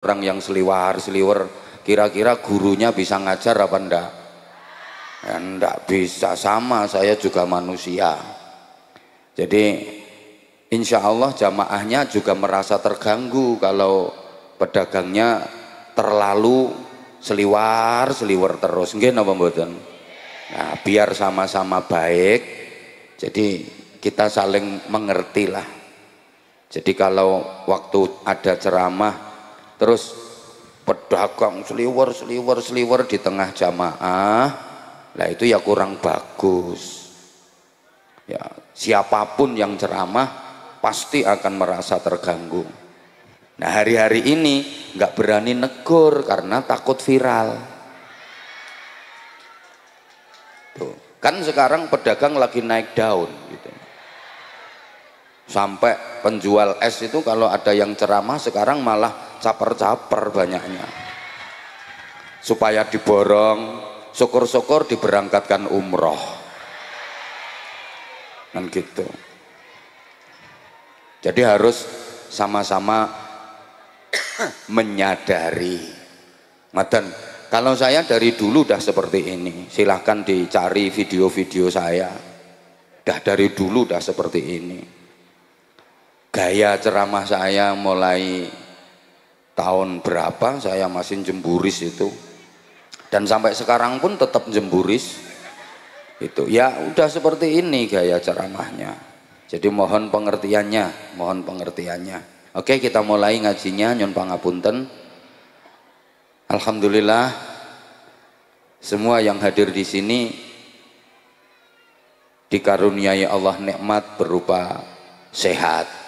orang yang seliwer, kira-kira gurunya bisa ngajar apa enggak? Ya, enggak bisa, sama saya juga manusia. Jadi insya Allah jamaahnya juga merasa terganggu kalau pedagangnya terlalu seliwer terus. Nggih napa mboten? Nah, biar sama-sama baik, jadi kita saling mengerti lah. Jadi kalau waktu ada ceramah terus pedagang seliwer di tengah jamaah, lah itu ya kurang bagus. Ya, siapapun yang ceramah pasti akan merasa terganggu. Nah, hari-hari ini nggak berani negur karena takut viral. Tuh, kan sekarang pedagang lagi naik daun gitu. Sampai penjual es itu kalau ada yang ceramah sekarang malah caper-caper banyaknya. Supaya diborong, syukur-syukur diberangkatkan umroh. Kan gitu. Jadi harus sama-sama menyadari. Madan, kalau saya dari dulu udah seperti ini, silahkan dicari video-video saya. Dah dari dulu udah seperti ini. Gaya ceramah saya mulai tahun berapa saya masih jemburis itu, dan sampai sekarang pun tetap jemburis itu. Ya udah seperti ini gaya ceramahnya. Jadi mohon pengertiannya. Oke, kita mulai ngajinya. Nyun pangapunten. Alhamdulillah semua yang hadir di sini dikaruniai Allah nikmat berupa sehat.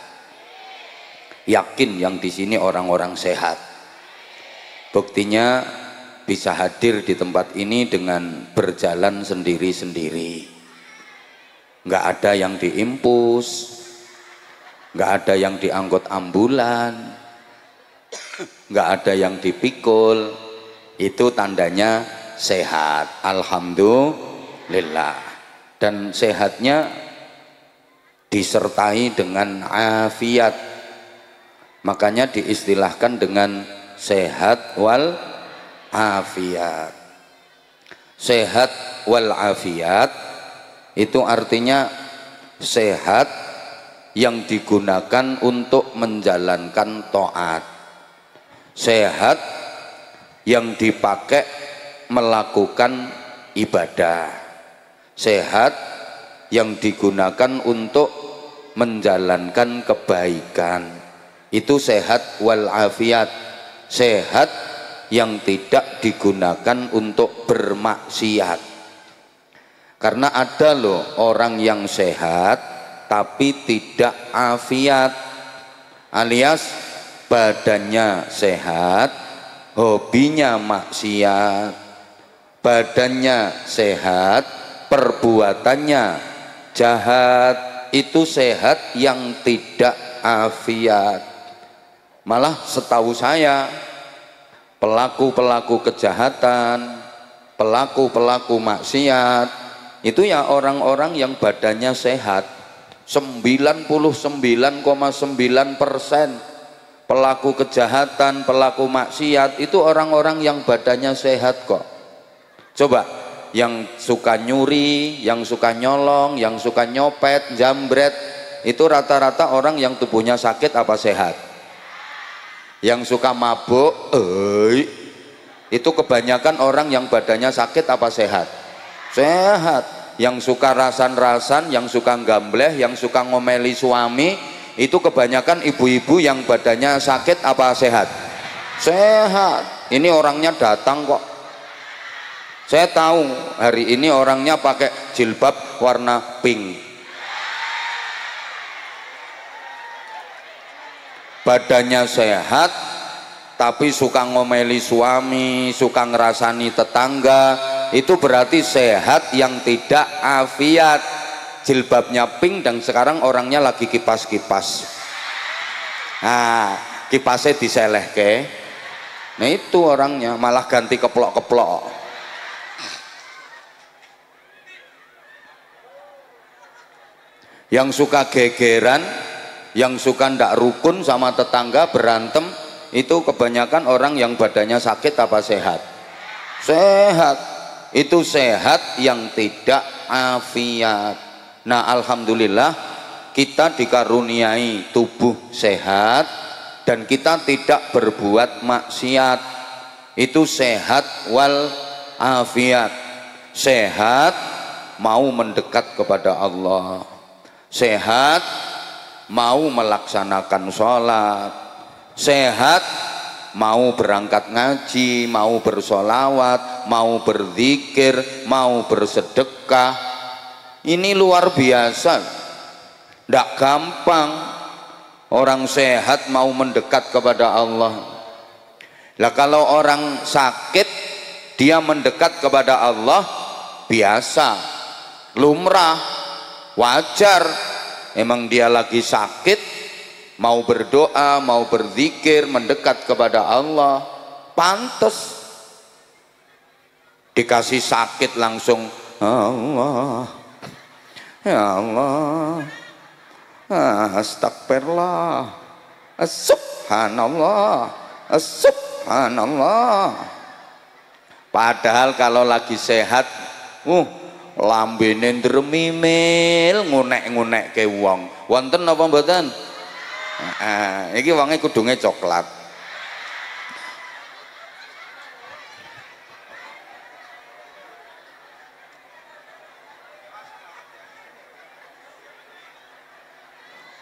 Yakin yang di sini orang-orang sehat. Buktinya bisa hadir di tempat ini dengan berjalan sendiri-sendiri. Nggak ada yang diimpus, nggak ada yang diangkut ambulan, nggak ada yang dipikul. Itu tandanya sehat. Alhamdulillah. Dan sehatnya disertai dengan afiat. Makanya diistilahkan dengan sehat wal afiat. Sehat wal afiat itu artinya sehat yang digunakan untuk menjalankan taat, sehat yang dipakai melakukan ibadah, sehat yang digunakan untuk menjalankan kebaikan. Itu sehat wal afiat. Sehat yang tidak digunakan untuk bermaksiat. Karena ada loh orang yang sehat tapi tidak afiat, alias badannya sehat, hobinya maksiat. Badannya sehat, perbuatannya jahat. Itu sehat yang tidak afiat. Malah setahu saya pelaku-pelaku kejahatan, pelaku-pelaku maksiat itu ya orang-orang yang badannya sehat. 99,9% pelaku kejahatan, pelaku maksiat itu orang-orang yang badannya sehat kok. Coba yang suka nyuri, yang suka nyolong, yang suka nyopet, jambret, itu rata-rata orang yang tubuhnya sakit apa sehat? Yang suka mabuk, itu kebanyakan orang yang badannya sakit apa sehat? Sehat. Yang suka rasan-rasan, yang suka gambleh, yang suka ngomeli suami, itu kebanyakan ibu-ibu yang badannya sakit apa sehat? Sehat. Ini orangnya datang kok. Saya tahu hari ini orangnya pakai jilbab warna pink. Badannya sehat tapi suka ngomeli suami, suka ngerasani tetangga, itu berarti sehat yang tidak afiat. Jilbabnya pink dan sekarang orangnya lagi kipas-kipas. Nah, kipasnya diselehke. Nah itu orangnya malah ganti keplok-keplok. Yang suka gegeran, yang suka ndak rukun sama tetangga, berantem, itu kebanyakan orang yang badannya sakit apa sehat? Sehat. Itu sehat yang tidak afiat. Nah alhamdulillah kita dikaruniai tubuh sehat dan kita tidak berbuat maksiat. Itu sehat wal afiat. Sehat mau mendekat kepada Allah, sehat mau melaksanakan sholat, sehat mau berangkat ngaji, mau bersolawat, mau berzikir, mau bersedekah. Ini luar biasa, tidak gampang orang sehat mau mendekat kepada Allah. Lah kalau orang sakit dia mendekat kepada Allah biasa, lumrah, wajar. Emang dia lagi sakit, mau berdoa, mau berzikir, mendekat kepada Allah, pantas. Dikasih sakit langsung Allah, ya Allah, astagfirullah, subhanallah, subhanallah. Padahal kalau lagi sehat, lambene ndremimil, ngunek-ngunek ke wong. Wonten apa mboten? Iki wonge kudunge coklat.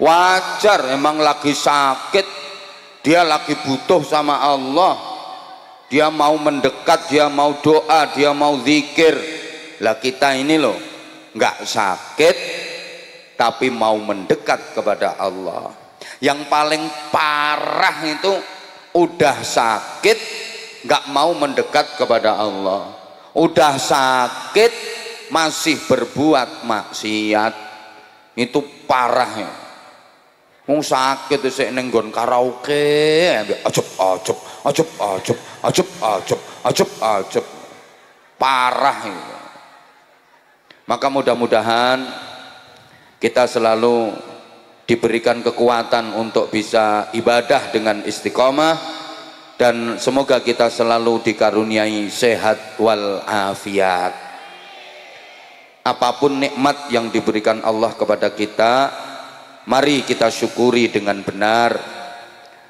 Wajar, emang lagi sakit, dia lagi butuh sama Allah, dia mau mendekat, dia mau doa, dia mau zikir. Lah kita ini loh nggak sakit tapi mau mendekat kepada Allah. Yang paling parah itu udah sakit nggak mau mendekat kepada Allah, udah sakit masih berbuat maksiat. Itu parahnya. Wong sakit sik ning nggon karaoke, ajep. Parah itu. Maka mudah-mudahan kita selalu diberikan kekuatan untuk bisa ibadah dengan istiqomah, dan semoga kita selalu dikaruniai sehat wal afiat. Apapun nikmat yang diberikan Allah kepada kita, mari kita syukuri dengan benar,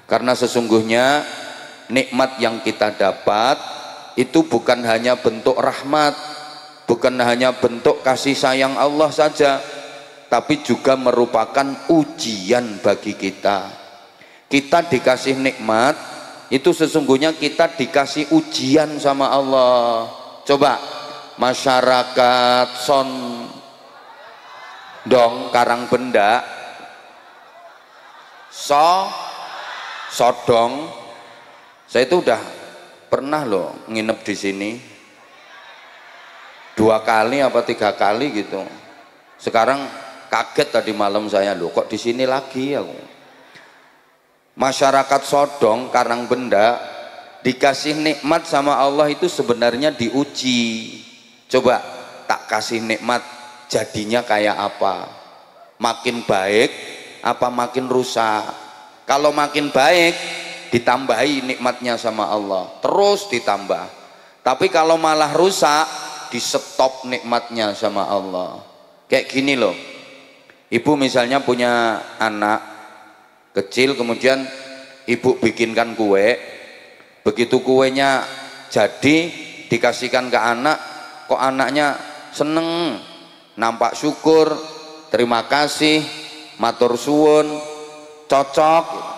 karena sesungguhnya nikmat yang kita dapat itu bukan hanya bentuk rahmat, bukan hanya bentuk kasih sayang Allah saja, tapi juga merupakan ujian bagi kita. Kita dikasih nikmat itu sesungguhnya kita dikasih ujian sama Allah. Coba masyarakat Sondong Karangbenda, Sodong, saya itu udah pernah loh nginep di sini 2 kali apa 3 kali gitu. Sekarang kaget tadi malam saya, loh kok di sini lagi aku. Masyarakat Sodong Karangbenda dikasih nikmat sama Allah itu sebenarnya diuji. Coba tak kasih nikmat jadinya kayak apa? Makin baik apa makin rusak? Kalau makin baik ditambahi nikmatnya sama Allah, terus ditambah. Tapi kalau malah rusak, di stop nikmatnya sama Allah. Kayak gini loh, ibu misalnya punya anak kecil, kemudian ibu bikinkan kue, begitu kuenya jadi dikasihkan ke anak, kok anaknya seneng, nampak syukur, terima kasih, matur suwun, cocok.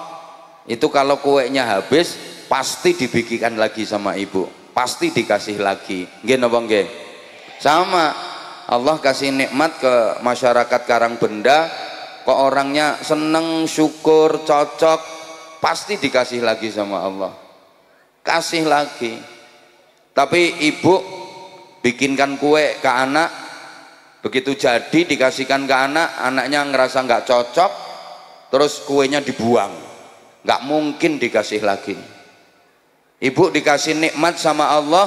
Itu kalau kuenya habis pasti dibikinkan lagi sama ibu, pasti dikasih lagi. Nggih napa nggih? Sama, Allah kasih nikmat ke masyarakat Karangbenda, kok orangnya seneng, syukur, cocok, pasti dikasih lagi sama Allah, kasih lagi. Tapi ibu bikinkan kue ke anak, begitu jadi dikasihkan ke anak, anaknya ngerasa nggak cocok, terus kuenya dibuang, nggak mungkin dikasih lagi. Ibu dikasih nikmat sama Allah,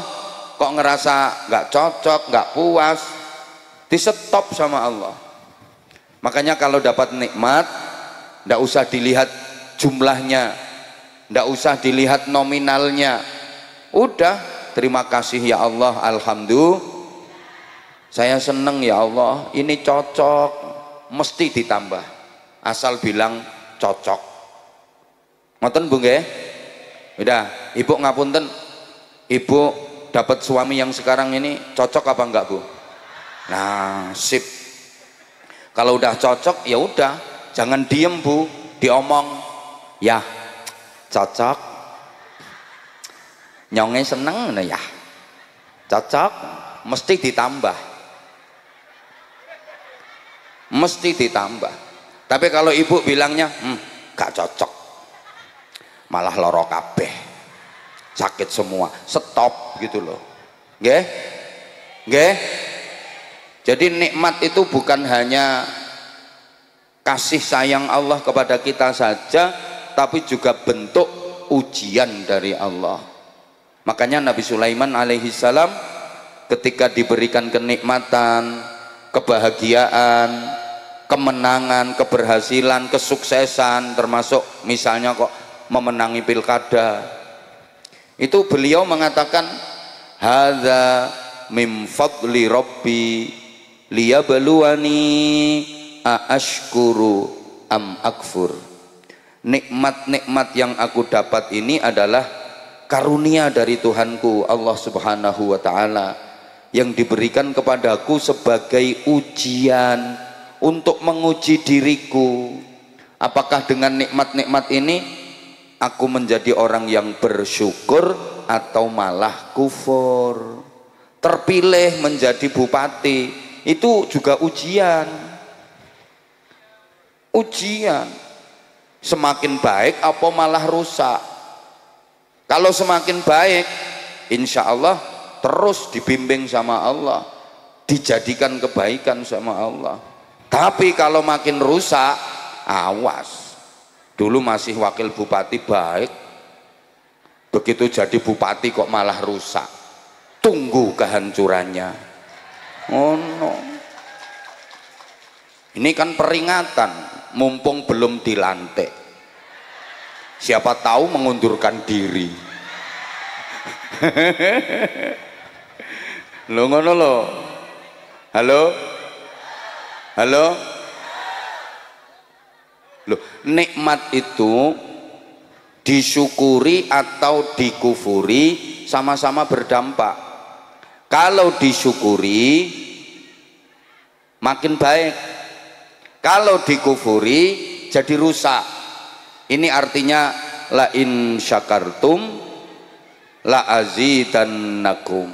kok ngerasa nggak cocok, nggak puas, di stop sama Allah. Makanya kalau dapat nikmat nggak usah dilihat jumlahnya, ndak usah dilihat nominalnya. Udah, terima kasih ya Allah, alhamdulillah, saya seneng ya Allah, ini cocok, mesti ditambah. Asal bilang cocok. Ngoten Bu nggih? Udah, Ibu ngapunten, Ibu dapat suami yang sekarang ini cocok apa enggak Bu? Nah, sip. Kalau udah cocok ya udah, jangan diem Bu, diomong. Ya, cocok. Nyonge seneng nah ya. Cocok, mesti ditambah. Mesti ditambah. Tapi kalau Ibu bilangnya, gak cocok, malah loro kabeh, sakit semua, stop gitu loh. Nggih? Nggih? Jadi nikmat itu bukan hanya kasih sayang Allah kepada kita saja, tapi juga bentuk ujian dari Allah. Makanya Nabi Sulaiman alaihi salam ketika diberikan kenikmatan, kebahagiaan, kemenangan, keberhasilan, kesuksesan, termasuk misalnya kok memenangi pilkada, itu beliau mengatakan, hadza mim fadli rabbi liyabluwani aashkuru am akfur. Nikmat-nikmat yang aku dapat ini adalah karunia dari Tuhanku Allah Subhanahu wa taala yang diberikan kepadaku sebagai ujian untuk menguji diriku. Apakah dengan nikmat-nikmat ini aku menjadi orang yang bersyukur atau malah kufur? Terpilih menjadi bupati itu juga ujian. Ujian. Semakin baik apa malah rusak? Kalau semakin baik, insya Allah terus dibimbing sama Allah, dijadikan kebaikan sama Allah. Tapi kalau makin rusak, awas. Dulu masih wakil bupati baik, begitu jadi bupati kok malah rusak. Tunggu kehancurannya. Oh no. Ini kan peringatan, mumpung belum dilantik. Siapa tahu mengundurkan diri. Lo ngono lo. Halo? Halo? Loh, nikmat itu disyukuri atau dikufuri sama-sama berdampak. Kalau disyukuri makin baik, kalau dikufuri jadi rusak. Ini artinya la in syakartum la azidannakum.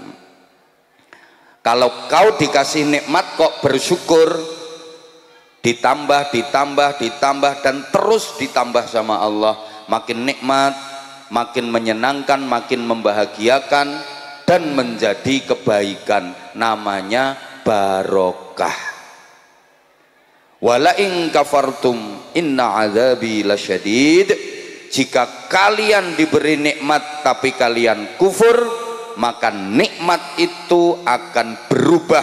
Kalau kau dikasih nikmat kok bersyukur, ditambah dan terus ditambah sama Allah, makin nikmat, makin menyenangkan, makin membahagiakan dan menjadi kebaikan, namanya barokah. Wala in kafartum inna azabi lasyadid. Jika kalian diberi nikmat tapi kalian kufur, maka nikmat itu akan berubah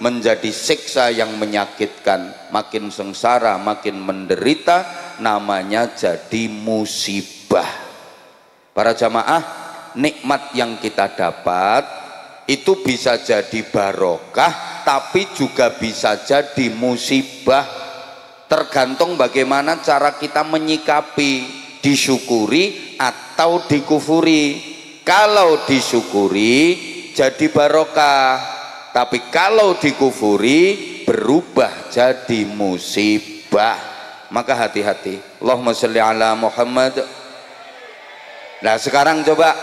menjadi siksa yang menyakitkan, makin sengsara, makin menderita, namanya jadi musibah. Para jamaah, nikmat yang kita dapat itu bisa jadi barokah, tapi juga bisa jadi musibah, tergantung bagaimana cara kita menyikapi, disyukuri atau dikufuri. Kalau disyukuri jadi barokah, tapi kalau dikufuri berubah jadi musibah. Maka hati-hati. Allahumma sholli ala Muhammad. Nah sekarang coba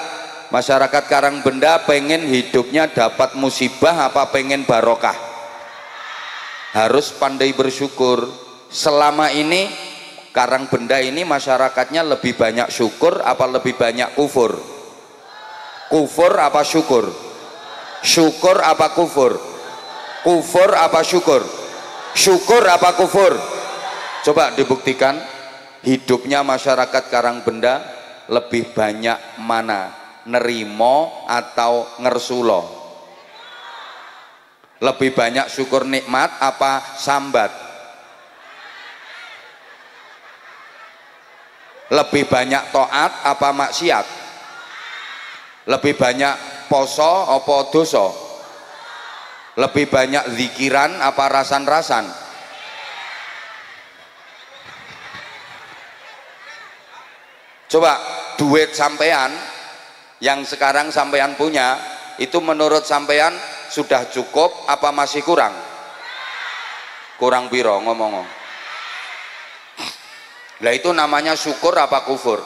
masyarakat Karangbenda pengen hidupnya dapat musibah apa pengen barokah? Harus pandai bersyukur. Selama ini Karangbenda ini masyarakatnya lebih banyak syukur apa lebih banyak kufur? Kufur apa syukur? Syukur apa kufur? Kufur apa syukur? Syukur apa kufur? Coba dibuktikan hidupnya masyarakat Karangbenda lebih banyak mana? Nerimo atau ngersulo? Lebih banyak syukur nikmat apa sambat? Lebih banyak taat apa maksiat? Lebih banyak poso apa dosa? Lebih banyak zikiran apa rasan-rasan? Coba duit sampean yang sekarang sampean punya itu menurut sampean sudah cukup apa masih kurang? Kurang piro ngomong. Lah itu namanya syukur apa kufur?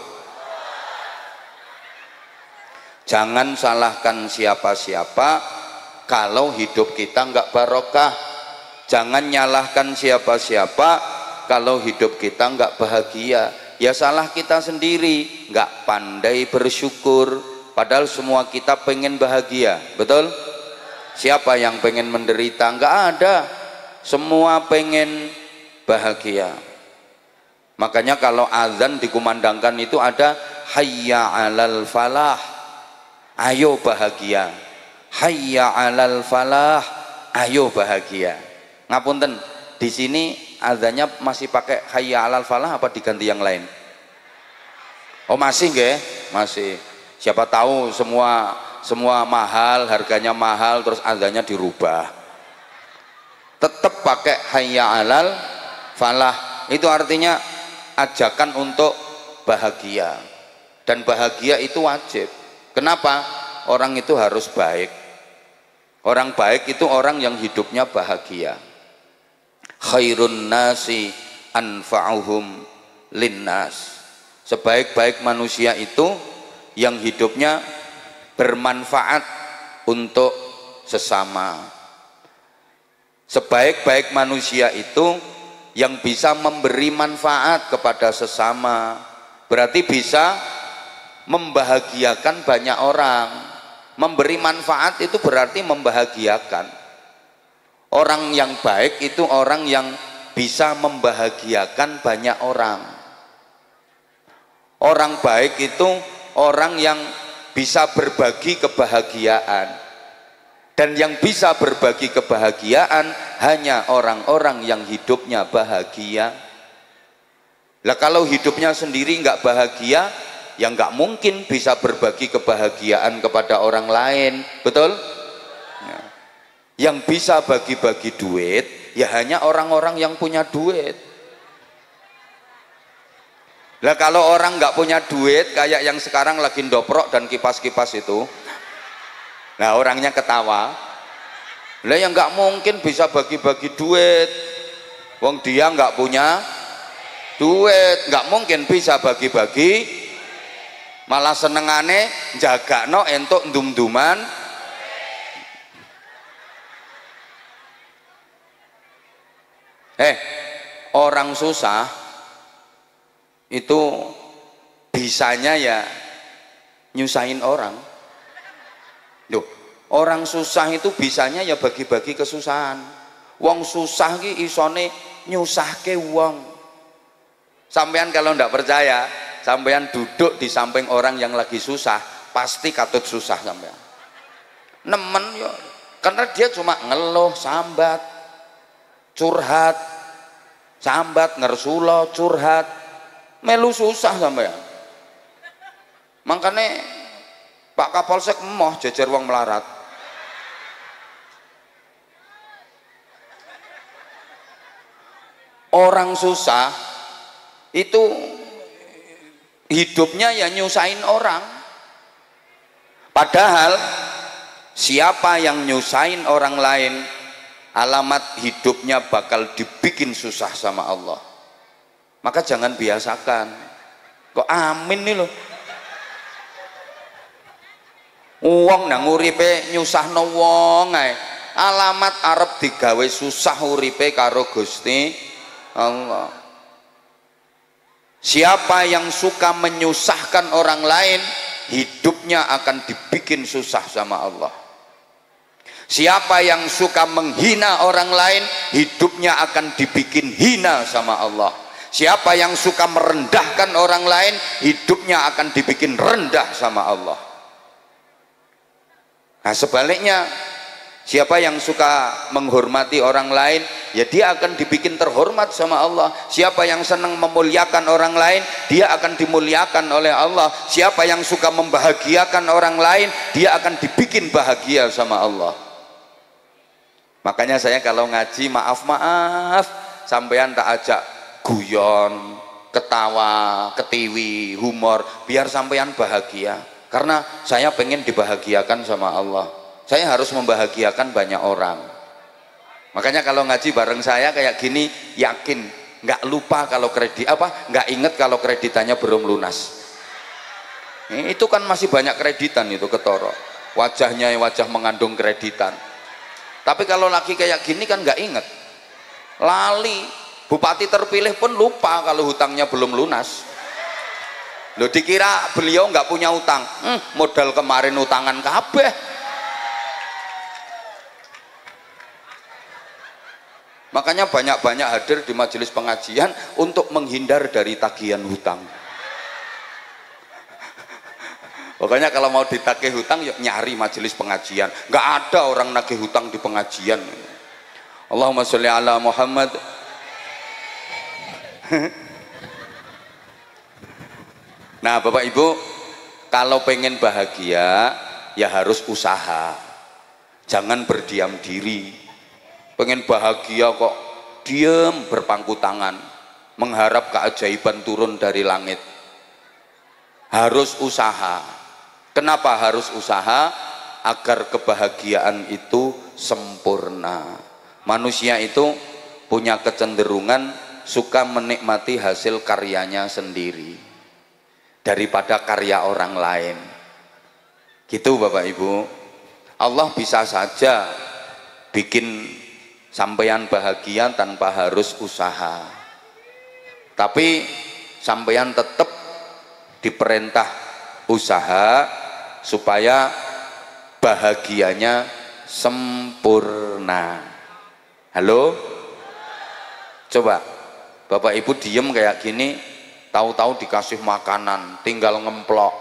Jangan salahkan siapa-siapa kalau hidup kita nggak barokah. Jangan nyalahkan siapa-siapa kalau hidup kita nggak bahagia. Ya salah kita sendiri, nggak pandai bersyukur. Padahal semua kita pengen bahagia, betul? Siapa yang pengen menderita? Nggak ada. Semua pengen bahagia. Makanya kalau azan dikumandangkan itu ada hayya 'alal falah, ayo bahagia. Hayya 'alal falah, ayo bahagia. Ngapunten, di sini azannya masih pakai hayya 'alal falah apa diganti yang lain? Oh masih nggih? Masih. Siapa tahu semua mahal, harganya mahal terus azannya dirubah. Tetap pakai hayya 'alal falah. Itu artinya ajakan untuk bahagia, dan bahagia itu wajib. Kenapa? Orang itu harus baik. Orang baik itu orang yang hidupnya bahagia. Khairun nasi anfa'uhum linnas. Sebaik-baik manusia itu yang hidupnya bermanfaat untuk sesama. Sebaik-baik manusia itu yang bisa memberi manfaat kepada sesama, berarti bisa membahagiakan banyak orang. Memberi manfaat itu berarti membahagiakan. Orang yang baik itu orang yang bisa membahagiakan banyak orang. Orang baik itu orang yang bisa berbagi kebahagiaan. Dan yang bisa berbagi kebahagiaan hanya orang-orang yang hidupnya bahagia. Lah kalau hidupnya sendiri nggak bahagia, ya nggak mungkin bisa berbagi kebahagiaan kepada orang lain, betul? Ya. Yang bisa bagi-bagi duit ya hanya orang-orang yang punya duit. Lah kalau orang nggak punya duit kayak yang sekarang lagi ndoprok dan kipas-kipas itu, nah orangnya ketawa. Lah yang nggak mungkin bisa bagi-bagi duit, wong dia nggak punya duit, nggak mungkin bisa bagi-bagi. Malah senengane jagakno entuk ndum-nduman. Orang susah itu bisanya ya nyusahin orang. Loh, orang susah itu bisanya ya bagi-bagi kesusahan. Wong susah ki isone nyusahke wong. Sampean kalau ndak percaya, sampean duduk di samping orang yang lagi susah, pasti katut susah sampean. Nemen yo, karena dia cuma ngeluh, sambat, curhat, sambat, ngersulo, curhat, melu susah sampean. Makanya Pak Kapolsek emoh jejer wong melarat. Orang susah itu hidupnya ya nyusahin orang. Padahal siapa yang nyusahin orang lain, alamat hidupnya bakal dibikin susah sama Allah. Maka jangan biasakan. Kok amin nih loh. Wong nang uripe nyusahno wong ae. Alamat arep digawe susah uripe karo Gusti Allah. Siapa yang suka menyusahkan orang lain, hidupnya akan dibikin susah sama Allah. Siapa yang suka menghina orang lain, hidupnya akan dibikin hina sama Allah. Siapa yang suka merendahkan orang lain, hidupnya akan dibikin rendah sama Allah. Nah sebaliknya, siapa yang suka menghormati orang lain, ya dia akan dibikin terhormat sama Allah. Siapa yang senang memuliakan orang lain, dia akan dimuliakan oleh Allah. Siapa yang suka membahagiakan orang lain, dia akan dibikin bahagia sama Allah. Makanya saya kalau ngaji, maaf sampean tak ajak guyon, ketawa, ketiwi, humor, biar sampean bahagia. Karena saya pengen dibahagiakan sama Allah. Saya harus membahagiakan banyak orang. Makanya kalau ngaji bareng saya kayak gini, yakin nggak lupa kalau nggak inget kalau kreditannya belum lunas. Itu kan masih banyak kreditan itu ketoro. Wajahnya wajah mengandung kreditan. Tapi kalau lagi kayak gini kan nggak inget, lali. Bupati terpilih pun lupa kalau hutangnya belum lunas. Loh, dikira beliau nggak punya utang, modal kemarin utangan kabeh. Makanya banyak-banyak hadir di majelis pengajian untuk menghindar dari tagihan hutang. Pokoknya kalau mau ditagih hutang yuk nyari majelis pengajian. Nggak ada orang nagih hutang di pengajian. Allahumma sholli ala Muhammad. Nah Bapak Ibu, kalau pengen bahagia ya harus usaha, jangan berdiam diri. Pengen bahagia kok diem berpangku tangan mengharap keajaiban turun dari langit. Harus usaha. Kenapa harus usaha? Agar kebahagiaan itu sempurna. Manusia itu punya kecenderungan suka menikmati hasil karyanya sendiri daripada karya orang lain. Gitu Bapak Ibu. Allah bisa saja bikin sampeyan bahagia tanpa harus usaha. Tapi sampeyan tetap diperintah usaha supaya bahagianya sempurna. Halo? Coba Bapak Ibu diem kayak gini, tahu-tahu dikasih makanan tinggal ngemplok,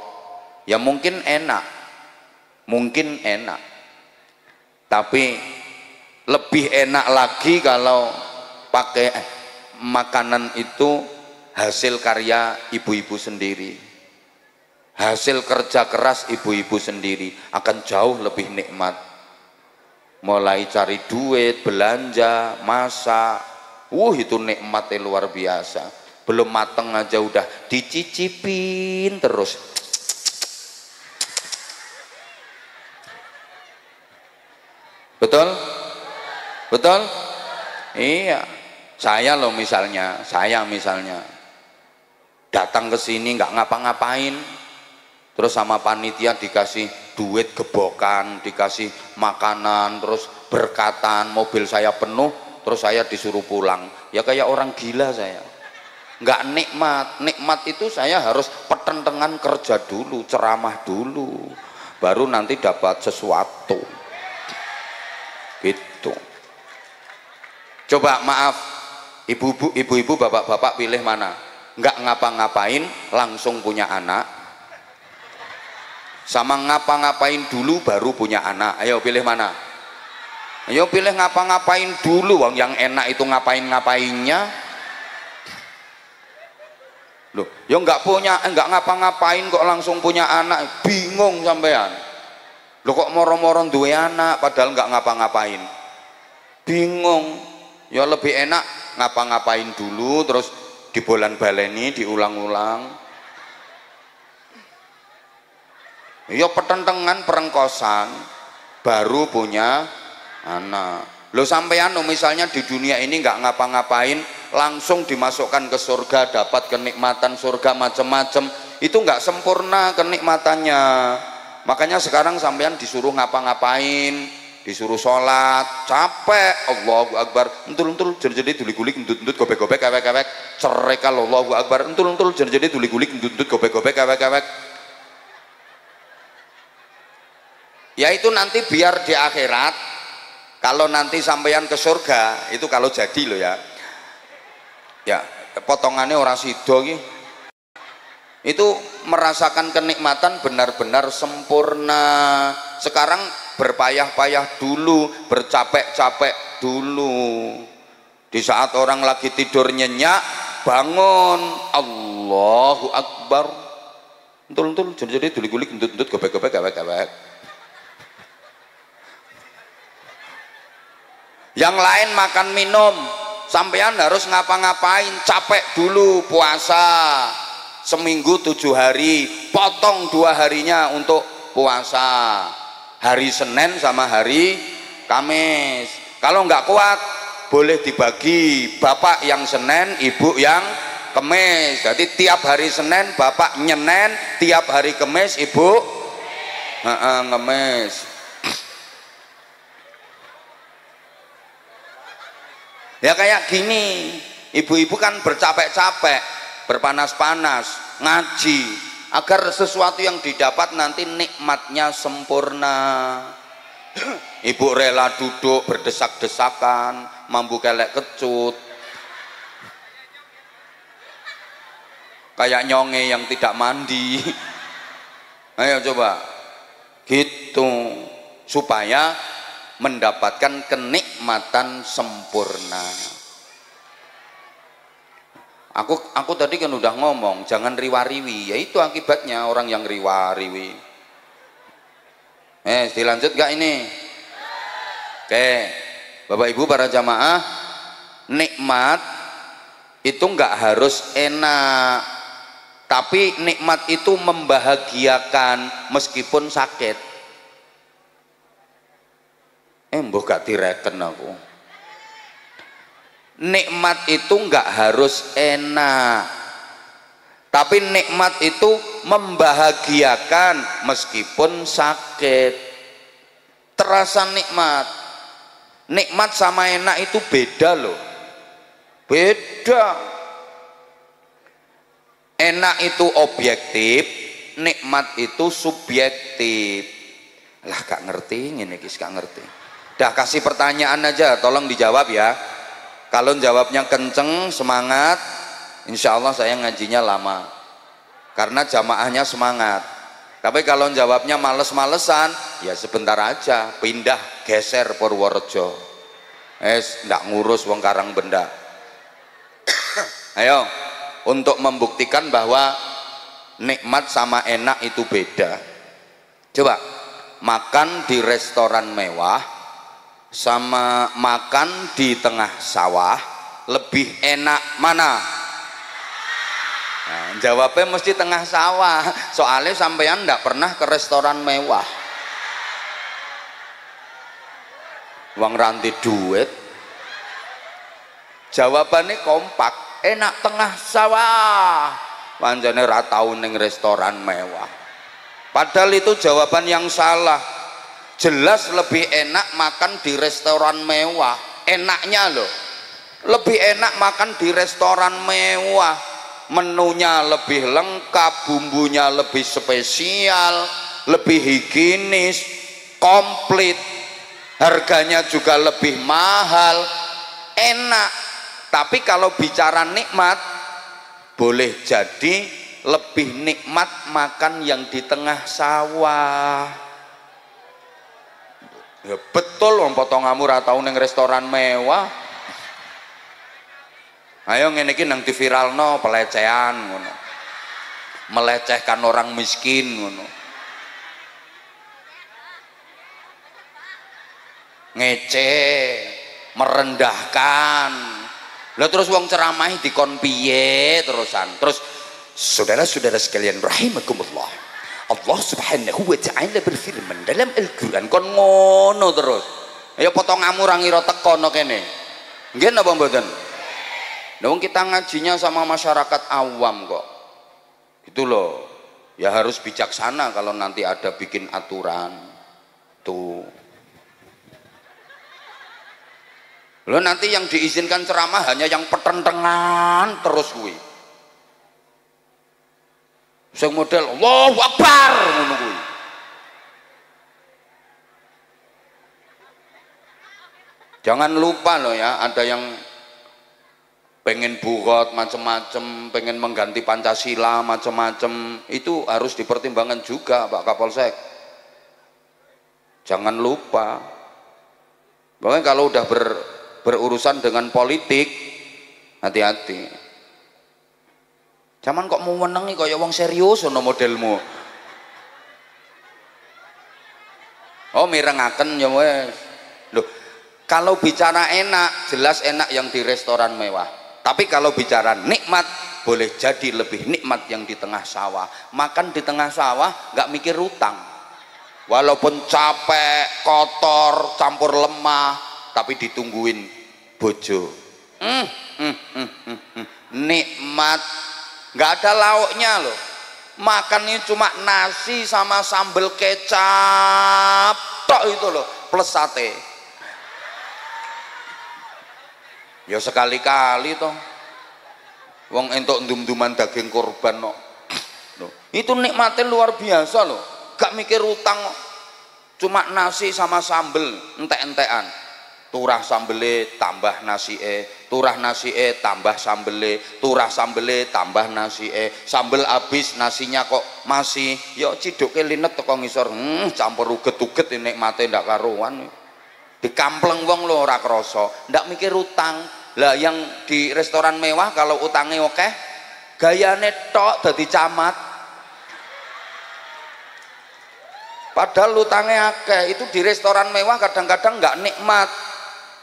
ya mungkin enak, tapi lebih enak lagi kalau pakai makanan itu hasil karya ibu-ibu sendiri, hasil kerja keras ibu-ibu sendiri, akan jauh lebih nikmat. Mulai cari duit, belanja, masak, itu nikmatnya luar biasa. Belum mateng aja udah dicicipin terus. Betul? Betul? Iya. Saya misalnya datang ke sini nggak ngapa-ngapain, terus sama panitia dikasih duit gebokan, dikasih makanan, terus berkatan, mobil saya penuh, terus saya disuruh pulang, ya kayak orang gila saya. Nggak nikmat itu saya harus petentengan kerja dulu, ceramah dulu, baru nanti dapat sesuatu gitu. Coba maaf ibu-ibu, bapak-bapak, pilih mana? Nggak ngapa-ngapain langsung punya anak, sama ngapa-ngapain dulu baru punya anak. Ayo pilih mana? Ayo pilih ngapa-ngapain dulu, yang enak itu ngapain-ngapainnya. Loh, ya nggak ngapa-ngapain kok langsung punya anak, bingung sampean. Loh kok moro-moro duwe anak padahal nggak ngapa-ngapain, bingung. Ya lebih enak ngapa-ngapain dulu terus dibolan-baleni, diulang-ulang. Ya pertentangan perengkosan baru punya anak. Lo sampean misalnya di dunia ini nggak ngapa-ngapain langsung dimasukkan ke surga, dapat kenikmatan surga macam-macam, itu nggak sempurna kenikmatannya. Makanya sekarang sampean disuruh ngapa-ngapain, disuruh sholat, capek, Allahu Akbar, entul-entul jadi duli-gulik, endut-endut, gobek-gobek, kewek-kewek, cerekal, Allahu Akbar, entul-entul jadi duli-gulik, endut-endut, gobek-gobek, kewek-kewek. Ya itu nanti biar di akhirat, kalau nanti sampeyan ke surga, itu kalau jadi loh ya. Ya, potongannya orang sido itu merasakan kenikmatan benar-benar sempurna. Sekarang berpayah-payah dulu, bercapek-capek dulu, Di saat orang lagi tidur nyenyak, bangun, Allahu Akbar. Entul-entul jadi gulik-gulik, entut-entut, gobek-gobek, gawek-gawek. Yang lain makan minum, sampean harus ngapa-ngapain, capek dulu puasa seminggu 7 hari, potong 2 harinya untuk puasa, hari Senin sama hari Kamis. Kalau nggak kuat boleh dibagi, bapak yang Senin, ibu yang Kamis. Jadi tiap hari Senin bapak nyenen, tiap hari Kamis ibu ngemis. Ya kayak gini, ibu-ibu kan bercapek-capek, berpanas-panas, ngaji, agar sesuatu yang didapat nanti nikmatnya sempurna. Ibu rela duduk berdesak-desakan, mambu kelek kecut, kayak nyonge yang tidak mandi. Ayo coba, gitu, supaya mendapatkan kenikmatan sempurna. Aku tadi kan udah ngomong jangan riwa-riwi, ya itu akibatnya orang yang riwa-riwi. Dilanjut gak ini? Oke, Bapak Ibu para jamaah, nikmat itu nggak harus enak, tapi nikmat itu membahagiakan meskipun sakit. Mbok gak direken aku. Nikmat itu nggak harus enak, tapi nikmat itu membahagiakan meskipun sakit. Terasa nikmat. Nikmat sama enak itu beda loh, beda. Enak itu objektif, nikmat itu subjektif. Lah gak ngerti, ini gak ngerti. Dah kasih pertanyaan aja, tolong dijawab ya. Kalau jawabnya kenceng, semangat, insya Allah saya ngajinya lama, karena jamaahnya semangat. Tapi kalau jawabnya males-malesan, ya sebentar aja, pindah, geser Purworejo. Ndak ngurus wong Karang Benda. Ayo, untuk membuktikan bahwa nikmat sama enak itu beda. Coba, makan di restoran mewah sama makan di tengah sawah, lebih enak mana? Nah, jawabnya mesti tengah sawah, soalnya sampean ndak pernah ke restoran mewah. Uang ranti duit. Jawabannya kompak, enak tengah sawah. Panjane ra tau ning restoran mewah. Padahal itu jawaban yang salah. Jelas lebih enak makan di restoran mewah. Enaknya loh, lebih enak makan di restoran mewah. Menunya lebih lengkap, bumbunya lebih spesial, lebih higienis, komplit, harganya juga lebih mahal, enak. Tapi kalau bicara nikmat, boleh jadi lebih nikmat makan yang di tengah sawah. Ya betul, wong potonganmu ra tau ning restoran mewah. Ayo ngene iki nang diviralno pelecehan ngono. Melecehkan orang miskin ngono. Ngece, merendahkan. Lah terus wong ceramahi dikon piye terusan. Terus saudara-saudara sekalian rahimakumullah, Allah Subhanahu wa ta'ala berfirman dalam Al-Qur'an, kon ngono terus. Ya potonganmu ra ngira teko no kene. Nggih napa mboten? Nah, kita ngajinya sama masyarakat awam kok. Gitu loh. Ya harus bijaksana kalau nanti ada bikin aturan. Tuh. Loh nanti yang diizinkan ceramah hanya yang petentengan terus kuwi. Sing model Allahu Akbar ngono kuwi. Jangan lupa loh ya, ada yang pengen bugot macam-macam, pengen mengganti Pancasila macam-macam, itu harus dipertimbangkan juga Pak Kapolsek. Jangan lupa. Bahkan kalau udah berurusan dengan politik, hati-hati. Zaman kok mau menengi kaya wong serius ono modelmu. Oh mirengaken ya wes. Loh, kalau bicara enak, jelas enak yang di restoran mewah. Tapi kalau bicara nikmat, boleh jadi lebih nikmat yang di tengah sawah. Makan di tengah sawah nggak mikir utang. Walaupun capek, kotor, campur lemah, tapi ditungguin bojo. Nikmat, nggak ada lauknya loh. Makannya cuma nasi sama sambal kecap tok itu loh, plus sate. Ya sekali-kali toh. Wong entuk ndum-nduman daging korban no. Loh, itu nikmatnya luar biasa loh. Gak mikir utang, cuma nasi sama sambel entek-entekan. Turah sambele tambah nasi turah nasi tambah sambele, turah sambele tambah nasi sambel habis nasinya kok masih, ya ciduke linet teko ngisor, campur uget-uget nikmate ndak karuan. Dikampleng wong lho ora krasa, ndak mikir utang. Lah yang di restoran mewah kalau utangnya akeh, gayane tok dadi camat. Padahal utangnya akeh, itu di restoran mewah kadang-kadang nggak nikmat.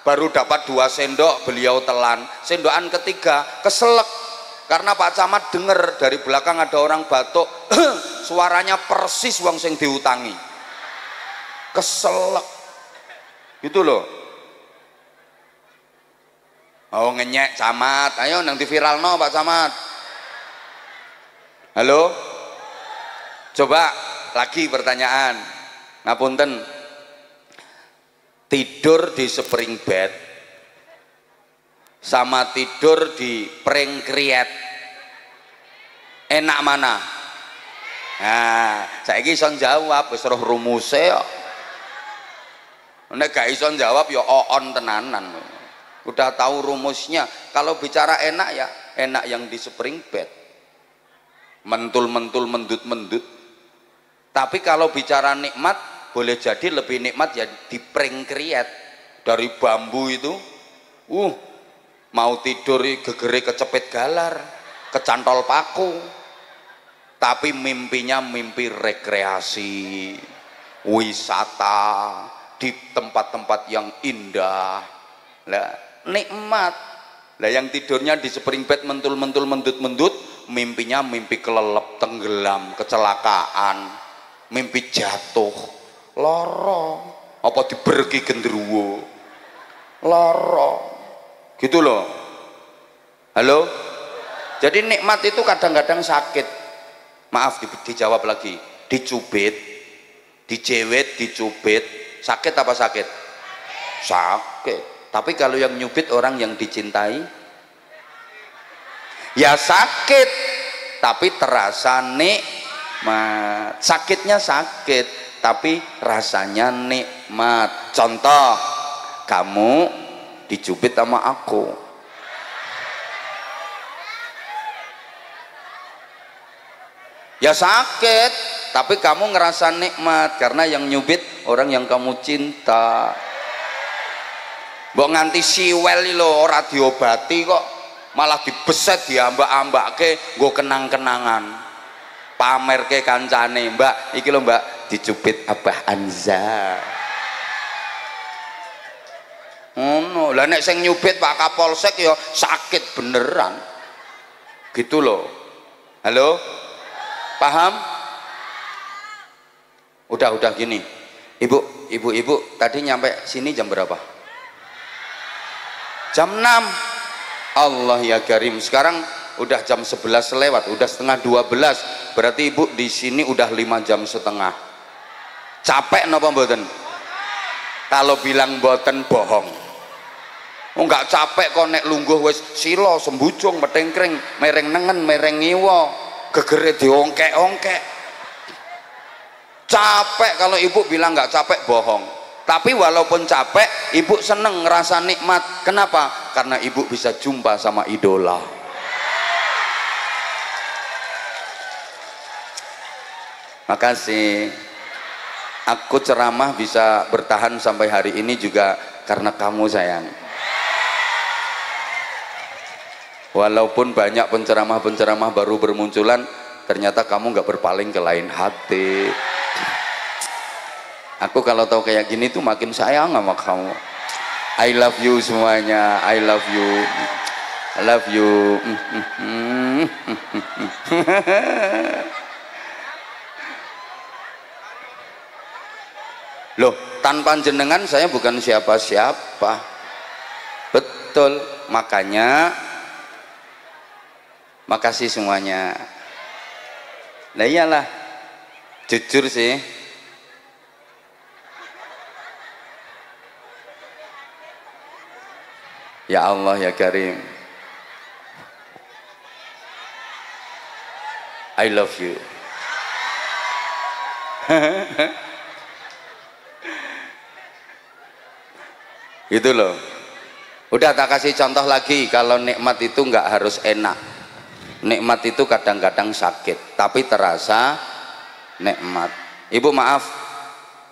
Baru dapat 2 sendok beliau telan, sendokan ketiga keselek karena Pak Camat dengar dari belakang ada orang batuk suaranya persis wong sing diutangi, keselek gitu loh. Oh ngenyek Camat, ayo nang viral no Pak Camat. Halo, coba lagi pertanyaan, ngapunten. Tidur di spring bed sama tidur di pring kriet, enak mana? Nah, saiki iso jawab wis roh rumuse kok. Nek gak iso jawab ya on tenanan. Udah tahu rumusnya. Kalau bicara enak ya enak yang di spring bed, mentul-mentul mendut-mendut. Tapi kalau bicara nikmat, boleh jadi lebih nikmat ya di pring kriet dari bambu itu. Mau tidur gegere kecepit galar, kecantol paku, tapi mimpinya mimpi rekreasi, wisata di tempat-tempat yang indah. Lah nikmat. Lah yang tidurnya di spring bed mentul-mentul mendut-mendut, mimpinya mimpi kelelep, tenggelam, kecelakaan, mimpi jatuh. Loro apa diberki gendruwo, loro gitu loh. Halo, jadi nikmat itu kadang-kadang sakit. Maaf dijawab lagi, dicubit, dicewet, dicubit, sakit apa sakit? Sakit. Tapi kalau yang nyubit orang yang dicintai ya sakit, tapi terasa nikmat. Sakitnya sakit tapi rasanya nikmat. Contoh, kamu dicubit sama aku, ya sakit tapi kamu ngerasa nikmat karena yang nyubit orang yang kamu cinta. Mbok nganti siwel lho ora diobati kok malah dibeset diambak-ambake nggo kenang-kenangan, pamer ke kancane, mbak iki lho mbak dicubit Abah Anza. No, lah nek sing nyubit Pak Kapolsek ya sakit beneran gitu loh. Halo, paham? Udah gini, ibu tadi nyampe sini jam berapa? Jam 6. Allah ya karim, sekarang udah jam 11 lewat, udah setengah 12, berarti ibu di sini udah 5 jam setengah. Capek napa mboten? Kalau bilang mboten bohong. Enggak capek kok nek lungguh wis sila sembujung metengkring mereng nengen mereng ngiwa gegere diongkek-ongkek. Capek kalau ibu bilang nggak capek bohong. Tapi walaupun capek ibu seneng ngerasa nikmat. Kenapa? Karena ibu bisa jumpa sama idola. Makasih. Aku ceramah bisa bertahan sampai hari ini juga karena kamu sayang. Walaupun banyak penceramah-penceramah baru bermunculan, ternyata kamu nggak berpaling ke lain hati. Aku kalau tahu kayak gini tuh makin sayang sama kamu. I love you semuanya, I love you, I love you. Loh, tanpa jenengan saya bukan siapa-siapa. Betul, makanya makasih semuanya. Nah iyalah, jujur sih. Ya Allah ya Karim, I love you. Gitu loh. Udah tak kasih contoh lagi, kalau nikmat itu nggak harus enak. Nikmat itu kadang-kadang sakit, tapi terasa nikmat. Ibu maaf,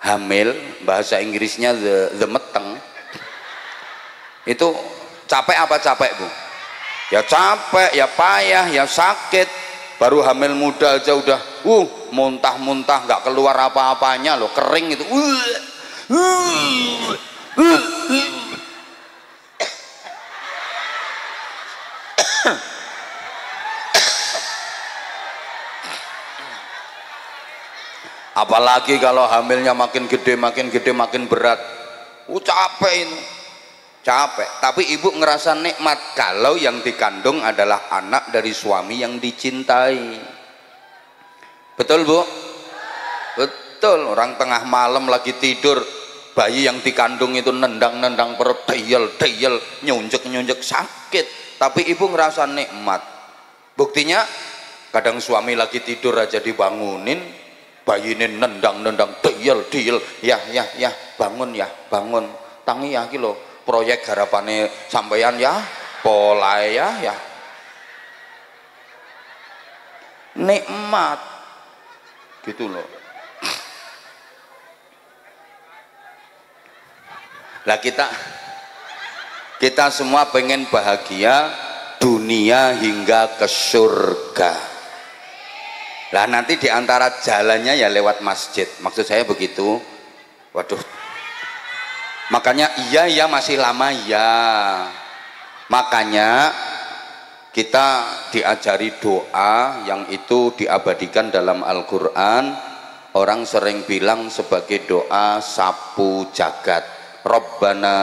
hamil, bahasa Inggrisnya the meteng, itu capek apa capek Bu? Ya capek, ya payah, ya sakit. Baru hamil muda aja udah muntah-muntah, nggak keluar apa-apanya loh, kering itu. Apalagi kalau hamilnya makin gede makin berat, capek itu, capek. Tapi ibu ngerasa nikmat kalau yang dikandung adalah anak dari suami yang dicintai. Betul Bu? Betul. Orang tengah malam lagi tidur, bayi yang dikandung itu nendang-nendang perut, deyel, nyunjek sakit, tapi ibu ngerasa nikmat. Buktinya kadang suami lagi tidur aja dibangunin, bayi ini nendang-nendang, deyel, ya bangun tangi ya kilo proyek harapannya sampeyan ya, polai ya nikmat gitu loh. Lah kita semua pengen bahagia dunia hingga ke surga. Lah nanti diantara jalannya ya lewat masjid, maksud saya begitu. Waduh, makanya iya masih lama ya. Makanya kita diajari doa yang itu diabadikan dalam Al-Quran. Orang sering bilang sebagai doa sapu jagat, Rabbana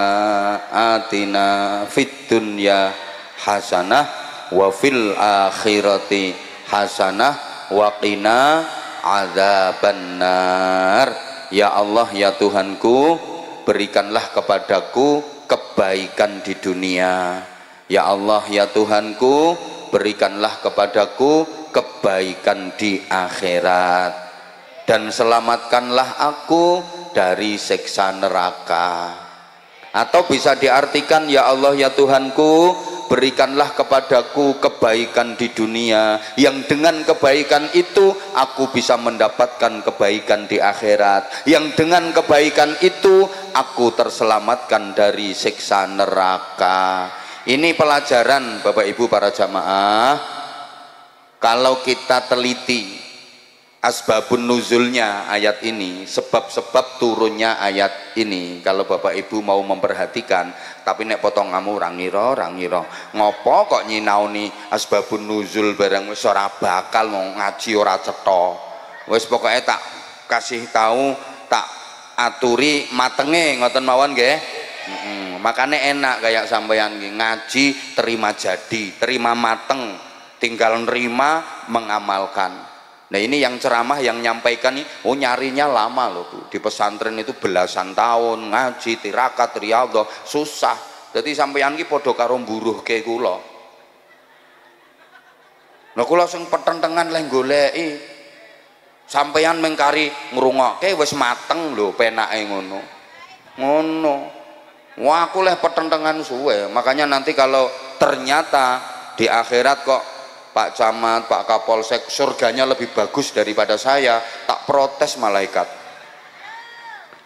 atina fid dunya hasanah wa fil akhirati hasanah wa qina adzabannar. Ya Allah ya Tuhanku, berikanlah kepadaku kebaikan di dunia. Ya Allah ya Tuhanku, berikanlah kepadaku kebaikan di akhirat, dan selamatkanlah aku dari siksa neraka. Atau bisa diartikan, ya Allah ya Tuhanku, berikanlah kepadaku kebaikan di dunia, yang dengan kebaikan itu aku bisa mendapatkan kebaikan di akhirat, yang dengan kebaikan itu aku terselamatkan dari siksa neraka. Ini pelajaran Bapak Ibu para jamaah. Kalau kita teliti asbabun nuzulnya ayat ini, sebab-sebab turunnya ayat ini, kalau Bapak Ibu mau memperhatikan, tapi nek potong kamu rangiro ngopo kok nyinauni asbabun nuzul barang wis ora bakal mau ngaji ora cetha. Wis pokoknya tak kasih tahu, tak aturi matenge ngoten mawon nggih. Makanya enak kayak sampeyan ngaji terima jadi, terima mateng, tinggal nerima mengamalkan. Nah ini yang ceramah yang nyampaikan nih, nyarinya lama loh Bu. Di pesantren itu belasan tahun ngaji tirakat riyadhah susah. Jadi sampeyan ki padha karo mburuh ke kula. Nah kula sing petentengan leh goleki. Sampeyan mengkari ngrungokke wis mateng lho penake ngono. Ngono. Wah aku leh petentengan suwe. Makanya nanti kalau ternyata di akhirat kok Pak Camat, Pak Kapolsek surganya lebih bagus daripada saya, tak protes malaikat.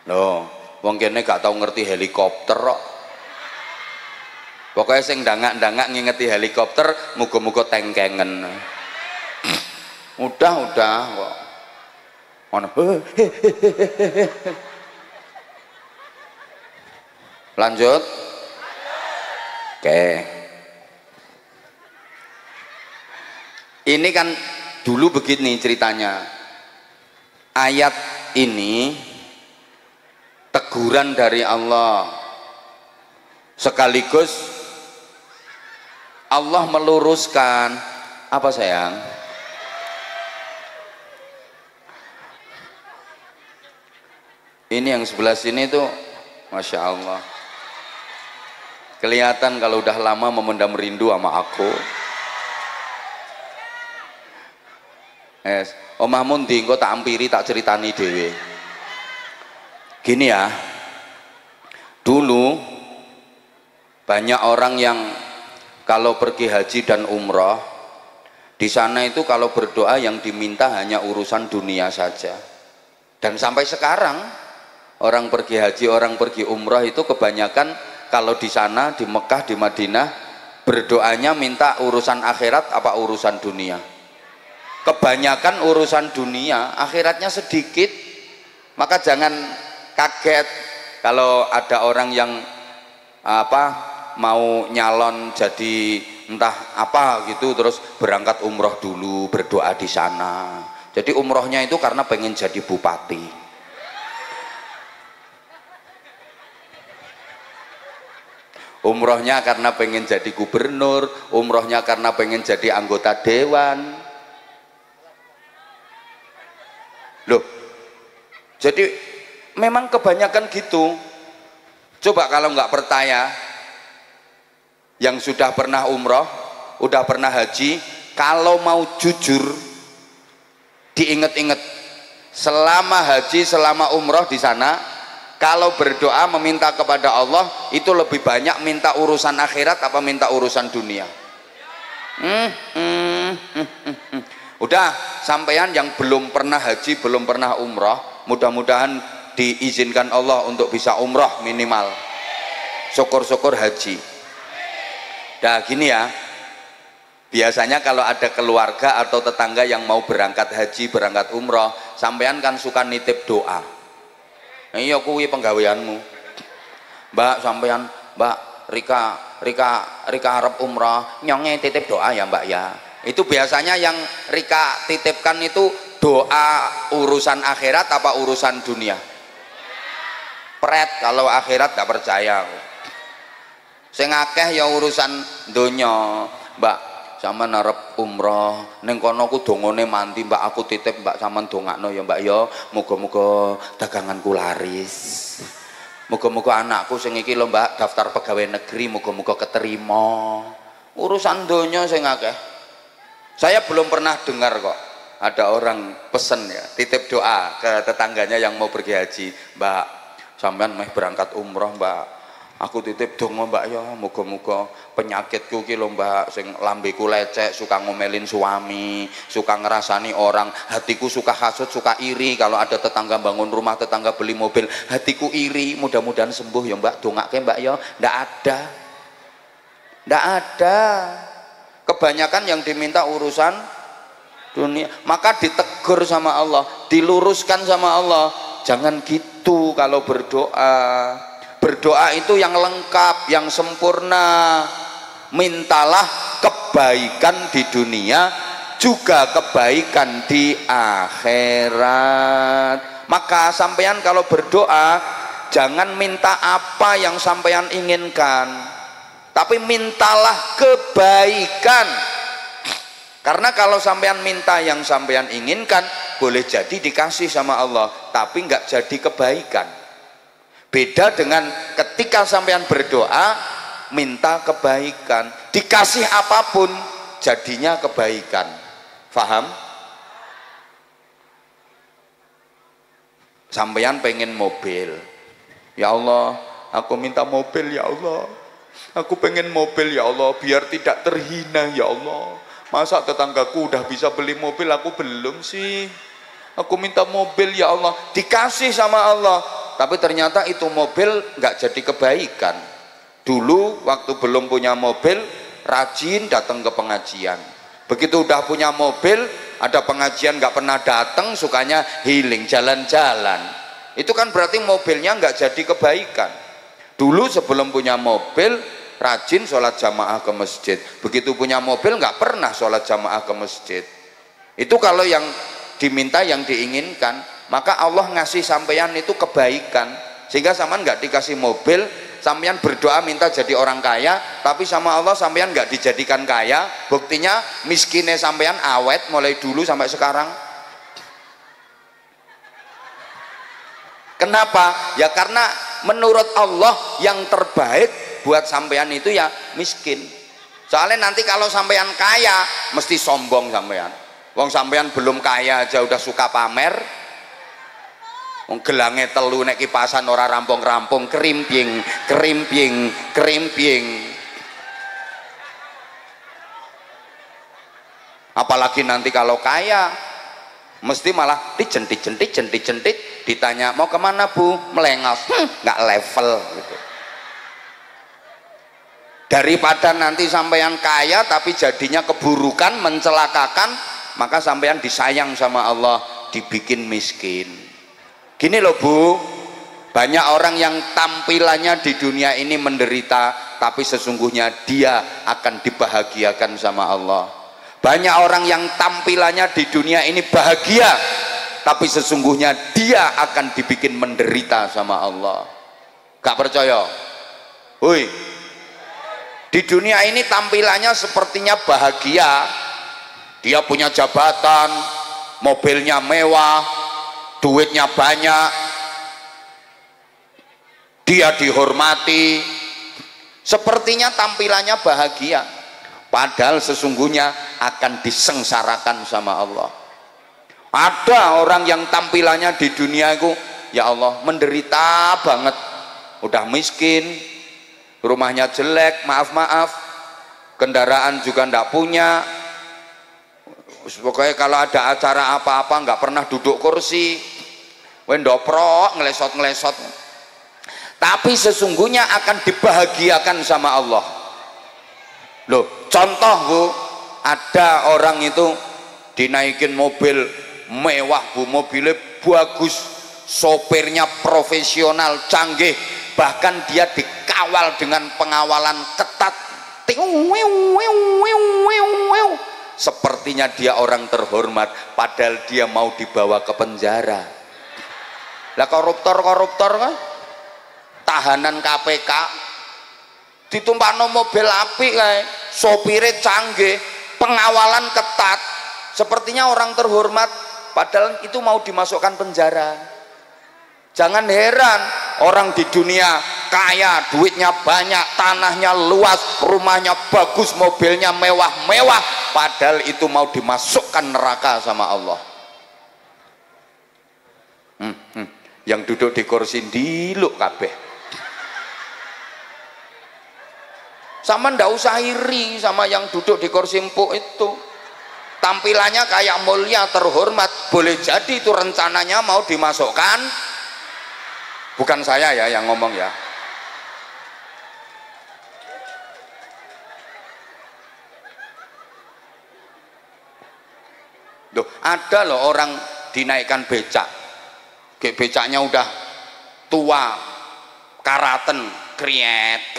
Loh, wong kene gak tau ngerti helikopter kok. Pokoknya sing dangak-dangak ngingeti helikopter, muga-muga tengkengen. Udah kok. Ono. Lanjut. Oke. Ini kan dulu begini ceritanya. Ayat ini teguran dari Allah. Sekaligus Allah meluruskan apa sayang? Ini yang sebelah sini tuh Masya Allah kelihatan kalau udah lama memendam rindu sama aku. Omahmu ndi engko tak ampiri tak ceritani dhewe. Gini ya, dulu banyak orang yang kalau pergi haji dan umroh di sana itu kalau berdoa yang diminta hanya urusan dunia saja. Dan sampai sekarang orang pergi haji, orang pergi umroh itu kebanyakan kalau di sana di Mekah, di Madinah berdoanya minta urusan akhirat apa urusan dunia. Kebanyakan urusan dunia, akhiratnya sedikit. Maka jangan kaget kalau ada orang yang mau nyalon jadi entah apa gitu terus berangkat umroh dulu berdoa di sana. Jadi umrohnya itu karena pengen jadi bupati. Umrohnya karena pengen jadi gubernur, umrohnya karena pengen jadi anggota dewan. Loh, jadi memang kebanyakan gitu. Coba kalau nggak percaya, yang sudah pernah umroh, udah pernah haji, kalau mau jujur, diinget-inget, selama haji, selama umroh di sana, kalau berdoa meminta kepada Allah, itu lebih banyak minta urusan akhirat apa minta urusan dunia? Udah, sampean yang belum pernah haji, belum pernah umroh, mudah-mudahan diizinkan Allah untuk bisa umroh minimal. Syukur-syukur haji. Nah gini ya, biasanya kalau ada keluarga atau tetangga yang mau berangkat haji, berangkat umroh, sampean kan suka nitip doa. Iya kuwi penggaweanmu. Mbak sampean, Mbak Rika arep umroh, nyonge titip doa ya Mbak ya. Itu biasanya yang Rika titipkan itu doa urusan akhirat apa urusan dunia? Pret, kalau akhirat gak percaya. Sing akeh ya urusan donya. Mbak sampean arep umroh ning kono ku dongane manti Mbak, aku titip Mbak sampean dongakno ya Mbak ya, muga-muga daganganku laris. Muga-muga anakku sing iki lho Mbak daftar pegawai negeri muga-muga keterima. Urusan donya sing akeh. Saya belum pernah dengar kok ada orang pesen ya titip doa ke tetangganya yang mau pergi haji, Mbak sampean meh berangkat umroh Mbak, aku titip donga Mbak ya, muga-muga penyakitku ki lho Mbak sing lambeku lecek, suka ngomelin suami, suka ngerasani orang, hatiku suka hasut, suka iri kalau ada tetangga bangun rumah, tetangga beli mobil, hatiku iri, mudah-mudahan sembuh ya Mbak, dongake Mbak ya. Ndak ada. Kebanyakan yang diminta urusan dunia, maka ditegur sama Allah, diluruskan sama Allah, jangan gitu kalau berdoa. Berdoa itu yang lengkap, yang sempurna. Mintalah kebaikan di dunia, juga kebaikan di akhirat. Maka sampean kalau berdoa, jangan minta apa yang sampean inginkan, tapi mintalah kebaikan. Karena kalau sampean minta yang sampean inginkan, boleh jadi dikasih sama Allah, tapi nggak jadi kebaikan. Beda dengan ketika sampean berdoa minta kebaikan, dikasih apapun jadinya kebaikan. Faham? Sampean pengen mobil, ya Allah aku minta mobil ya Allah, aku pengen mobil ya Allah biar tidak terhina ya Allah. Masa tetanggaku udah bisa beli mobil aku belum sih? Aku minta mobil ya Allah, dikasih sama Allah, tapi ternyata itu mobil nggak jadi kebaikan. Dulu waktu belum punya mobil, rajin datang ke pengajian. Begitu udah punya mobil, ada pengajian nggak pernah datang, sukanya healing, jalan-jalan. Itu kan berarti mobilnya nggak jadi kebaikan. Dulu sebelum punya mobil, rajin sholat jamaah ke masjid. Begitu punya mobil nggak pernah sholat jamaah ke masjid. Itu kalau yang diminta, yang diinginkan, maka Allah ngasih sampeyan itu kebaikan. Sehingga sampean nggak dikasih mobil, sampeyan berdoa minta jadi orang kaya, tapi sama Allah sampeyan nggak dijadikan kaya. Buktinya miskinnya sampeyan awet mulai dulu sampai sekarang. Kenapa? Ya karena menurut Allah yang terbaik buat sampeyan itu ya miskin. Soalnya nanti kalau sampeyan kaya mesti sombong sampeyan. Wong sampeyan belum kaya aja udah suka pamer. Wong gelange telu nek kipasan ora rampung-rampung, kerimping, kerimping, kerimping. Apalagi nanti kalau kaya mesti malah dicentit, ditanya mau kemana Bu? Melengos, nggak level gitu. Daripada nanti sampeyan kaya tapi jadinya keburukan, mencelakakan, maka sampeyan disayang sama Allah, dibikin miskin. Gini loh Bu, banyak orang yang tampilannya di dunia ini menderita, tapi sesungguhnya dia akan dibahagiakan sama Allah. Banyak orang yang tampilannya di dunia ini bahagia, tapi sesungguhnya dia akan dibikin menderita sama Allah. Gak percaya? Woi, di dunia ini tampilannya sepertinya bahagia, dia punya jabatan, mobilnya mewah, duitnya banyak, dia dihormati, sepertinya tampilannya bahagia, padahal sesungguhnya akan disengsarakan sama Allah. Ada orang yang tampilannya di dunia itu ya Allah menderita banget, udah miskin, rumahnya jelek, maaf, kendaraan juga ndak punya, pokoknya kalau ada acara apa-apa nggak pernah duduk kursi, wendoprok, ngelesot, tapi sesungguhnya akan dibahagiakan sama Allah. Loh, contoh Bu, ada orang itu dinaikin mobil mewah Bu, mobilnya bagus, sopirnya profesional, canggih, bahkan dia dikawal dengan pengawalan ketat, sepertinya dia orang terhormat, padahal dia mau dibawa ke penjara. Lah koruptor kan tahanan KPK ditumpakno mobil apik kae, sopire canggih, pengawalan ketat, sepertinya orang terhormat, padahal itu mau dimasukkan penjara. Jangan heran orang di dunia kaya, duitnya banyak, tanahnya luas, rumahnya bagus, mobilnya mewah-mewah, padahal itu mau dimasukkan neraka sama Allah. Yang duduk di kursi diluk kabeh. Sama ndak usah iri sama yang duduk di kursi empuk itu, tampilannya kayak mulia, terhormat, boleh jadi itu rencananya mau dimasukkan, bukan saya ya yang ngomong ya. Loh, ada loh orang dinaikkan becak, kayak becaknya udah tua, karaten, kriet,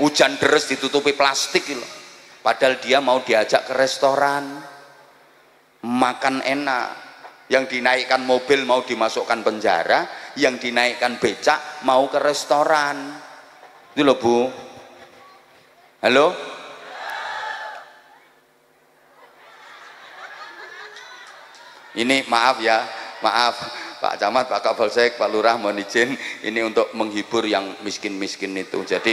hujan deres ditutupi plastik gitu. Padahal dia mau diajak ke restoran, makan enak. Yang dinaikkan mobil mau dimasukkan penjara, yang dinaikkan becak mau ke restoran. Itu loh Bu. Halo? Ini maaf ya, maaf Pak Camat, Pak Kapolsek, Pak Lurah, mohon izin, ini untuk menghibur yang miskin-miskin itu. Jadi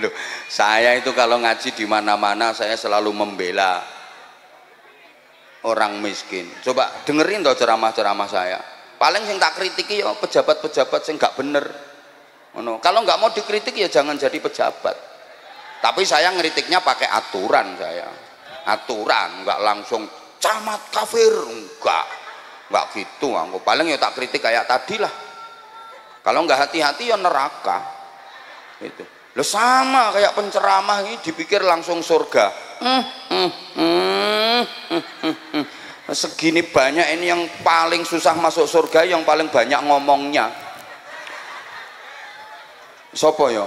loh, saya itu kalau ngaji di mana-mana saya selalu membela orang miskin. Coba dengerin toh ceramah-ceramah saya. Paling yang tak kritiki ya pejabat-pejabat yang nggak bener. Kalau nggak mau dikritik ya jangan jadi pejabat. Tapi saya ngeritiknya pakai aturan, saya aturan, nggak langsung camat kafir, enggak. Nggak gitu aku. Paling ya tak kritik kayak tadi lah. Kalau nggak hati-hati ya neraka. Itu. Lo sama kayak penceramah ini dipikir langsung surga. Segini banyak ini yang paling susah masuk surga, yang paling banyak ngomongnya. Sopo ya?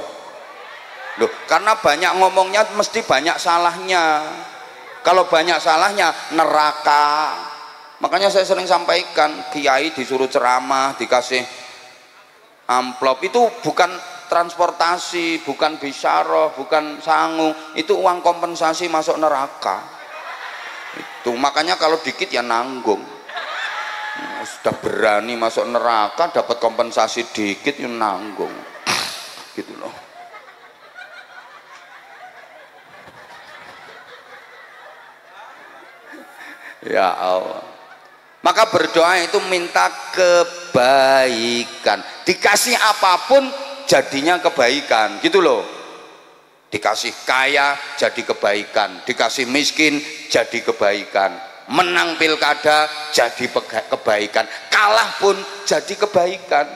Loh, karena banyak ngomongnya mesti banyak salahnya. Kalau banyak salahnya neraka. Makanya saya sering sampaikan, kiai disuruh ceramah, dikasih amplop, itu bukan transportasi, bukan bisyarah, bukan sangu, itu uang kompensasi masuk neraka. Itu makanya kalau dikit ya nanggung. Sudah berani masuk neraka, dapat kompensasi dikit ya nanggung. Gitu loh. Ya Allah. Maka berdoa itu minta kebaikan. Dikasih apapun jadinya kebaikan, gitu loh. Dikasih kaya jadi kebaikan, dikasih miskin jadi kebaikan, menang pilkada jadi kebaikan, kalah pun jadi kebaikan.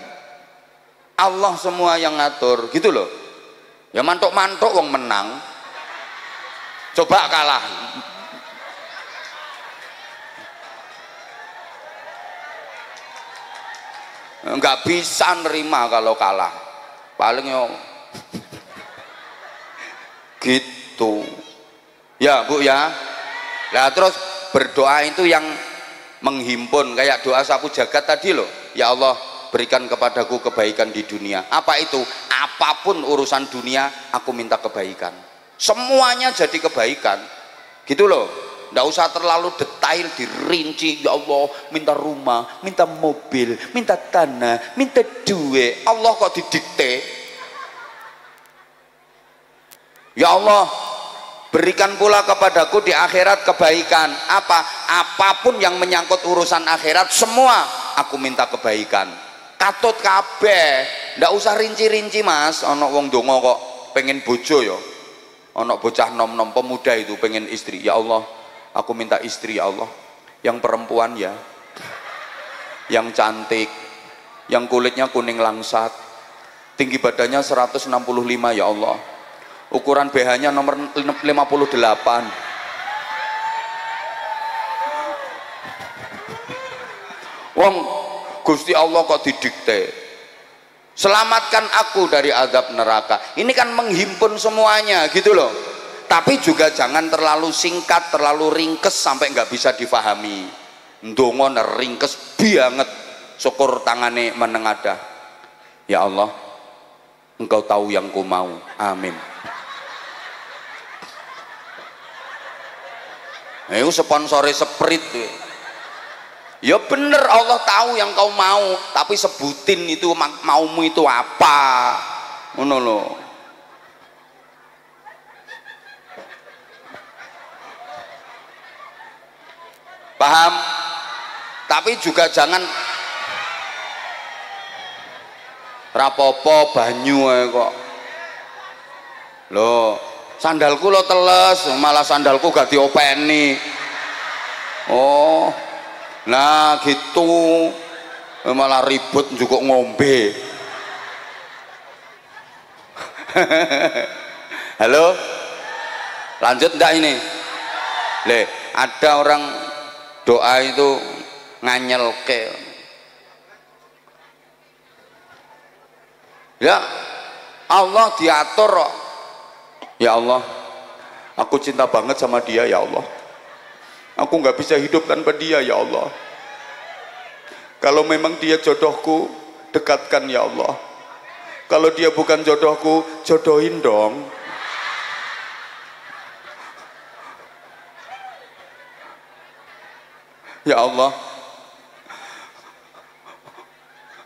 Allah semua yang ngatur, gitu loh. Ya mantuk-mantuk wong menang, coba kalah. Nggak bisa nerima kalau kalah, paling yo gitu ya Bu ya. Nah terus berdoa itu yang menghimpun, kayak doa sapu jagat tadi loh. Ya Allah, berikan kepadaku kebaikan di dunia. Apa itu? Apapun urusan dunia aku minta kebaikan, semuanya jadi kebaikan, gitu loh. Nggak usah terlalu detail dirinci. Ya Allah, minta rumah, minta mobil, minta tanah, minta duit. Allah kok didikte? Ya Allah, berikan pula kepadaku di akhirat kebaikan. Apa? Apapun yang menyangkut urusan akhirat, semua aku minta kebaikan. Katut kabeh, ndak usah rinci-rinci Mas. Ono wong donga kok pengen bojo ya. Ono bocah nom-nom pemuda itu pengen istri. Ya Allah, aku minta istri ya Allah, yang perempuan ya, yang cantik, yang kulitnya kuning langsat, tinggi badannya 165 ya Allah, ukuran BH-nya nomor 58. Wong Gusti Allah kok didikte, selamatkan aku dari azab neraka. Ini kan menghimpun semuanya, gitu loh. Tapi juga jangan terlalu singkat, terlalu ringkes sampai nggak bisa difahami. Ndonga ringkes banget, syukur tangane menengadah. Ya Allah, Engkau tahu yang ku mau. Amin. Itu sponsore Sprite. Ya bener, Allah tahu yang kau mau, tapi sebutin itu maumu itu apa. Ngono loh. Paham? Tapi juga jangan rapopo banyu kok. Loh, sandalku lo teles, malah sandalku gak diopeni. Oh, nah gitu, malah ribut juga ngombe. Halo, lanjut ndak ini? Ada orang doa itu nganyelke. Ya Allah diatur. Ya Allah, aku cinta banget sama dia ya Allah, aku nggak bisa hidup tanpa dia ya Allah. Kalau memang dia jodohku, dekatkan ya Allah. Kalau dia bukan jodohku, jodohin dong. Ya Allah,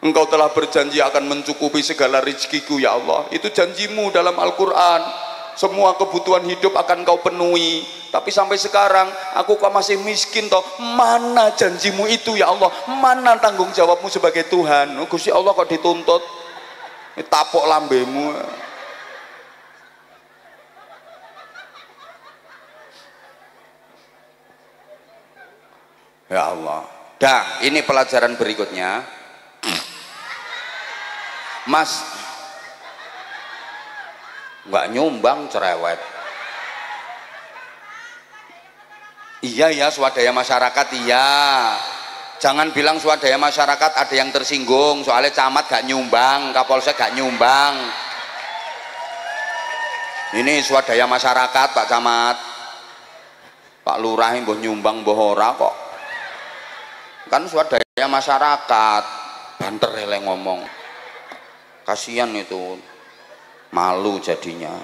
Engkau telah berjanji akan mencukupi segala rezekiku ya Allah. Itu janjimu dalam Al-Quran. Semua kebutuhan hidup akan kau penuhi. Tapi sampai sekarang aku kok masih miskin toh. Mana janjimu itu ya Allah? Mana tanggung jawabmu sebagai Tuhan? Gusti Allah kok dituntut? Tapok lambemu. Ya Allah, Dah, ini pelajaran berikutnya. Mas nggak nyumbang cerewet. Iya ya, swadaya masyarakat iya. Jangan bilang swadaya masyarakat ada yang tersinggung soalnya camat gak nyumbang, kapolsek gak nyumbang. Ini swadaya masyarakat Pak Camat, Pak Lurah mbuh nyumbang mbuh ora kok. Kan swadaya masyarakat, banter eleng ngomong. Kasihan itu, malu jadinya.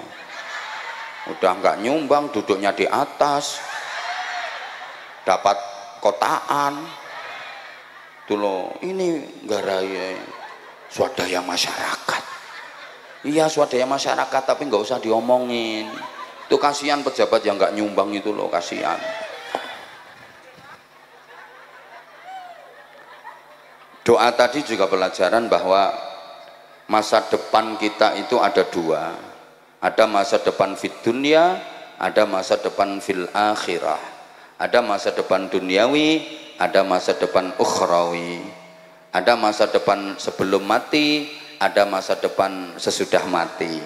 Udah nggak nyumbang, duduknya di atas, dapat kotaan. Tuh loh, ini garai swadaya masyarakat. Iya swadaya masyarakat, tapi nggak usah diomongin. Itu kasihan pejabat yang nggak nyumbang itu loh, kasihan. Doa tadi juga pelajaran bahwa masa depan kita itu ada dua. Ada masa depan fid dunya, ada masa depan fil akhirah. Ada masa depan duniawi, ada masa depan ukhrawi. Ada masa depan sebelum mati, ada masa depan sesudah mati.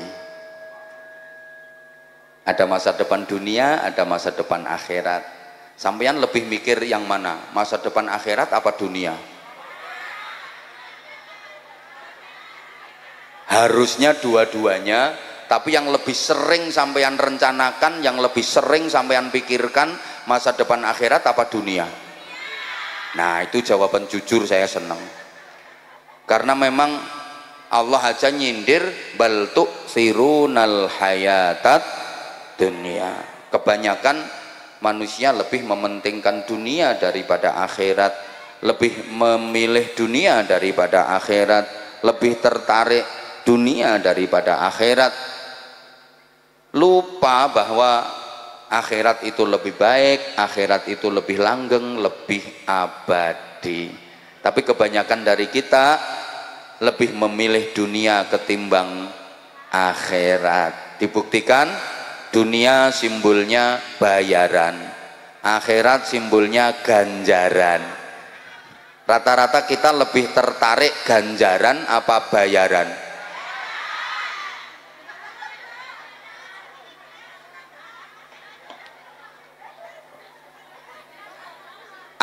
Ada masa depan dunia, ada masa depan akhirat. Sampeyan lebih mikir yang mana? Masa depan akhirat apa dunia? Harusnya dua-duanya, tapi yang lebih sering sampean rencanakan, yang lebih sering sampean pikirkan, masa depan akhirat apa dunia? Nah, itu jawaban jujur, saya senang. Karena memang Allah aja nyindir bal tu'thirunal hayatat dunia. Kebanyakan manusia lebih mementingkan dunia daripada akhirat, lebih memilih dunia daripada akhirat, lebih tertarik dunia daripada akhirat, lupa bahwa akhirat itu lebih baik, akhirat itu lebih langgeng, lebih abadi. Tapi kebanyakan dari kita lebih memilih dunia ketimbang akhirat. Dibuktikan dunia simbolnya bayaran, akhirat simbolnya ganjaran. Rata-rata kita lebih tertarik ganjaran apa bayaran?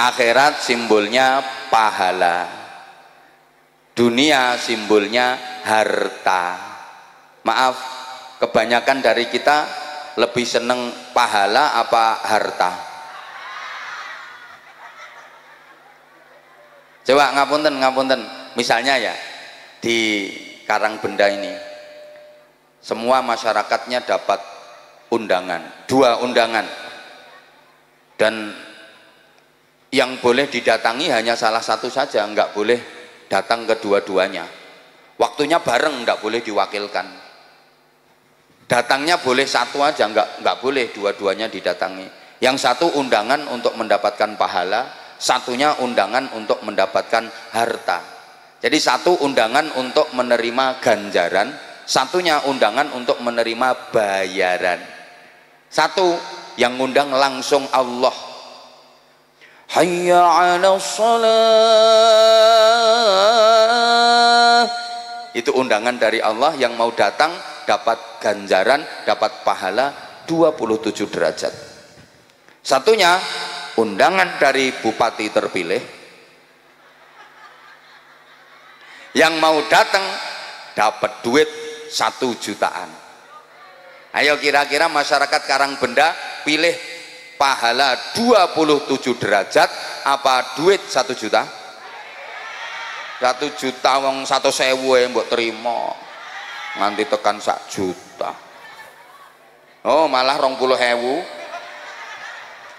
Akhirat simbolnya pahala, dunia simbolnya harta. Maaf, kebanyakan dari kita lebih seneng pahala apa harta? Coba ngapunten, misalnya ya di Karangbenda ini semua masyarakatnya dapat undangan, 2 undangan, dan yang boleh didatangi hanya salah satu saja, nggak boleh datang kedua-duanya. Waktunya bareng, nggak boleh diwakilkan. Datangnya boleh satu aja, nggak boleh dua-duanya didatangi. Yang satu undangan untuk mendapatkan pahala, satunya undangan untuk mendapatkan harta. Jadi satu undangan untuk menerima ganjaran, satunya undangan untuk menerima bayaran. Satu yang ngundang langsung Allah. Hayya 'alas shalah. Itu undangan dari Allah, yang mau datang dapat ganjaran, dapat pahala 27 derajat. Satunya undangan dari bupati terpilih, yang mau datang dapat duit 1 jutaan. Ayo kira-kira masyarakat Karangbenda pilih pahala 27 derajat apa duit 1 juta? 1 juta wong 100.000 mbok terima, nganti tekan 1 juta. Oh malah 20.000.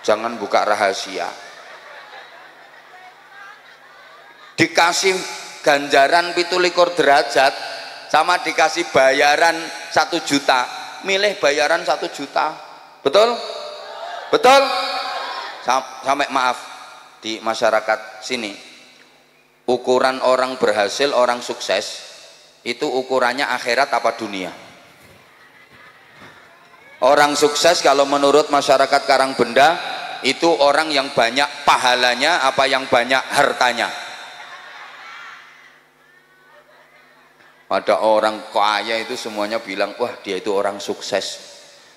Jangan buka rahasia. Dikasih ganjaran 27 derajat sama dikasih bayaran 1 juta, milih bayaran 1 juta. Betul? Betul? Sampai maaf, di masyarakat sini ukuran orang berhasil, orang sukses itu ukurannya akhirat apa dunia? Orang sukses kalau menurut masyarakat Karangbenda itu orang yang banyak pahalanya apa yang banyak hartanya? Ada orang kaya itu semuanya bilang wah dia itu orang sukses,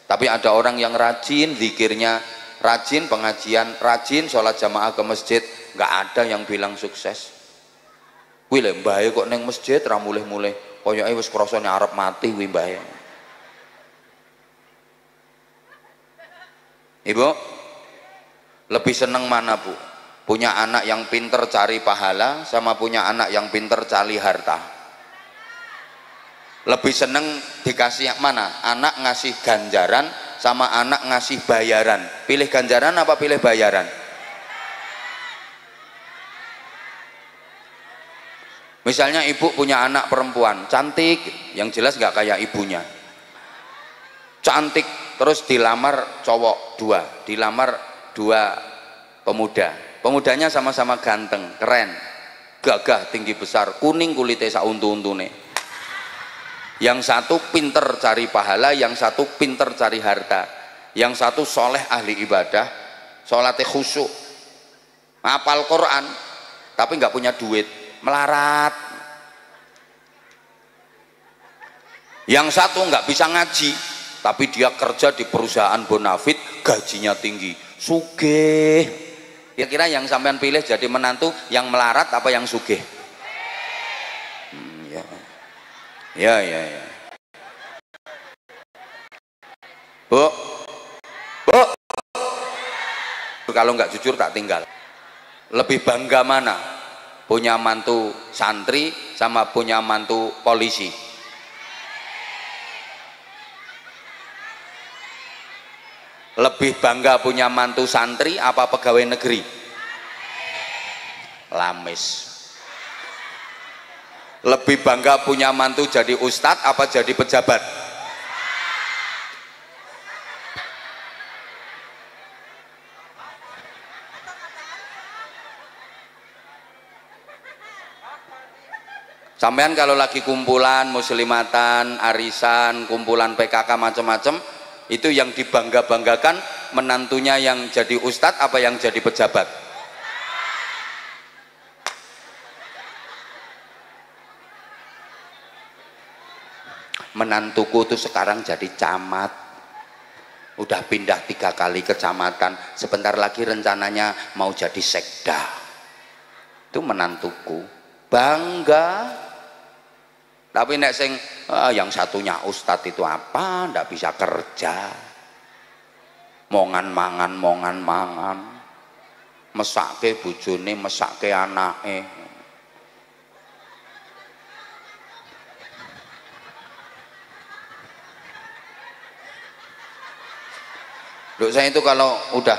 tapi ada orang yang rajin zikirnya, rajin pengajian, rajin sholat jamaah ke masjid, nggak ada yang bilang sukses. Kuwi lho mbahe kok ning masjid ra mulih-mulih koyoke wis krasane arep mati kuwi mbahe. Ibu lebih seneng mana Bu? Punya anak yang pinter cari pahala sama punya anak yang pinter cari harta? Lebih seneng dikasih yang mana? Anak ngasih ganjaran sama anak ngasih bayaran? Pilih ganjaran apa pilih bayaran? Misalnya ibu punya anak perempuan cantik, yang jelas nggak kayak ibunya, cantik, terus dilamar cowok dua, dilamar dua pemuda, pemudanya sama-sama ganteng, keren, gagah, tinggi besar, kuning kulitnya sauntu-untune. Yang satu pinter cari pahala, yang satu pinter cari harta. Yang satu soleh ahli ibadah, sholatnya khusyuk, hafal Quran, tapi nggak punya duit, melarat. Yang satu nggak bisa ngaji, tapi dia kerja di perusahaan bonafit, gajinya tinggi, sugih. Kira-kira yang sampean pilih jadi menantu yang melarat apa yang sugih? Ya. Bu, kalau nggak jujur tak tinggal. Lebih bangga mana? Punya mantu santri sama punya mantu polisi? Lebih bangga punya mantu santri apa pegawai negeri? Lamis. Lebih bangga punya mantu jadi ustadz apa jadi pejabat? Sampean kalau lagi kumpulan muslimatan, arisan, kumpulan PKK macam-macam, itu yang dibangga-banggakan menantunya yang jadi ustadz apa yang jadi pejabat? Menantuku tuh sekarang jadi camat, udah pindah 3 kali kecamatan, sebentar lagi rencananya mau jadi sekda. Itu menantuku, bangga. Tapi nek sing yang satunya ustadz itu apa, ndak bisa kerja, mongan mangan, mesake bojone, mesake anake. Loh, saya itu kalau udah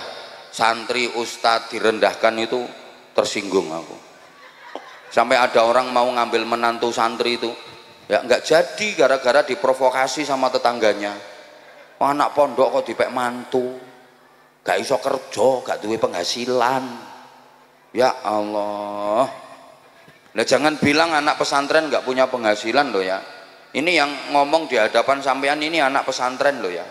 santri ustadz direndahkan itu tersinggung aku. Sampai ada orang mau ngambil menantu santri itu, ya nggak jadi gara-gara diprovokasi sama tetangganya. Oh, anak pondok kok dipek mantu, gak iso kerja, gak duwe penghasilan. Ya Allah. Nah, jangan bilang anak pesantren nggak punya penghasilan loh ya. Ini yang ngomong di hadapan sampean ini anak pesantren loh ya.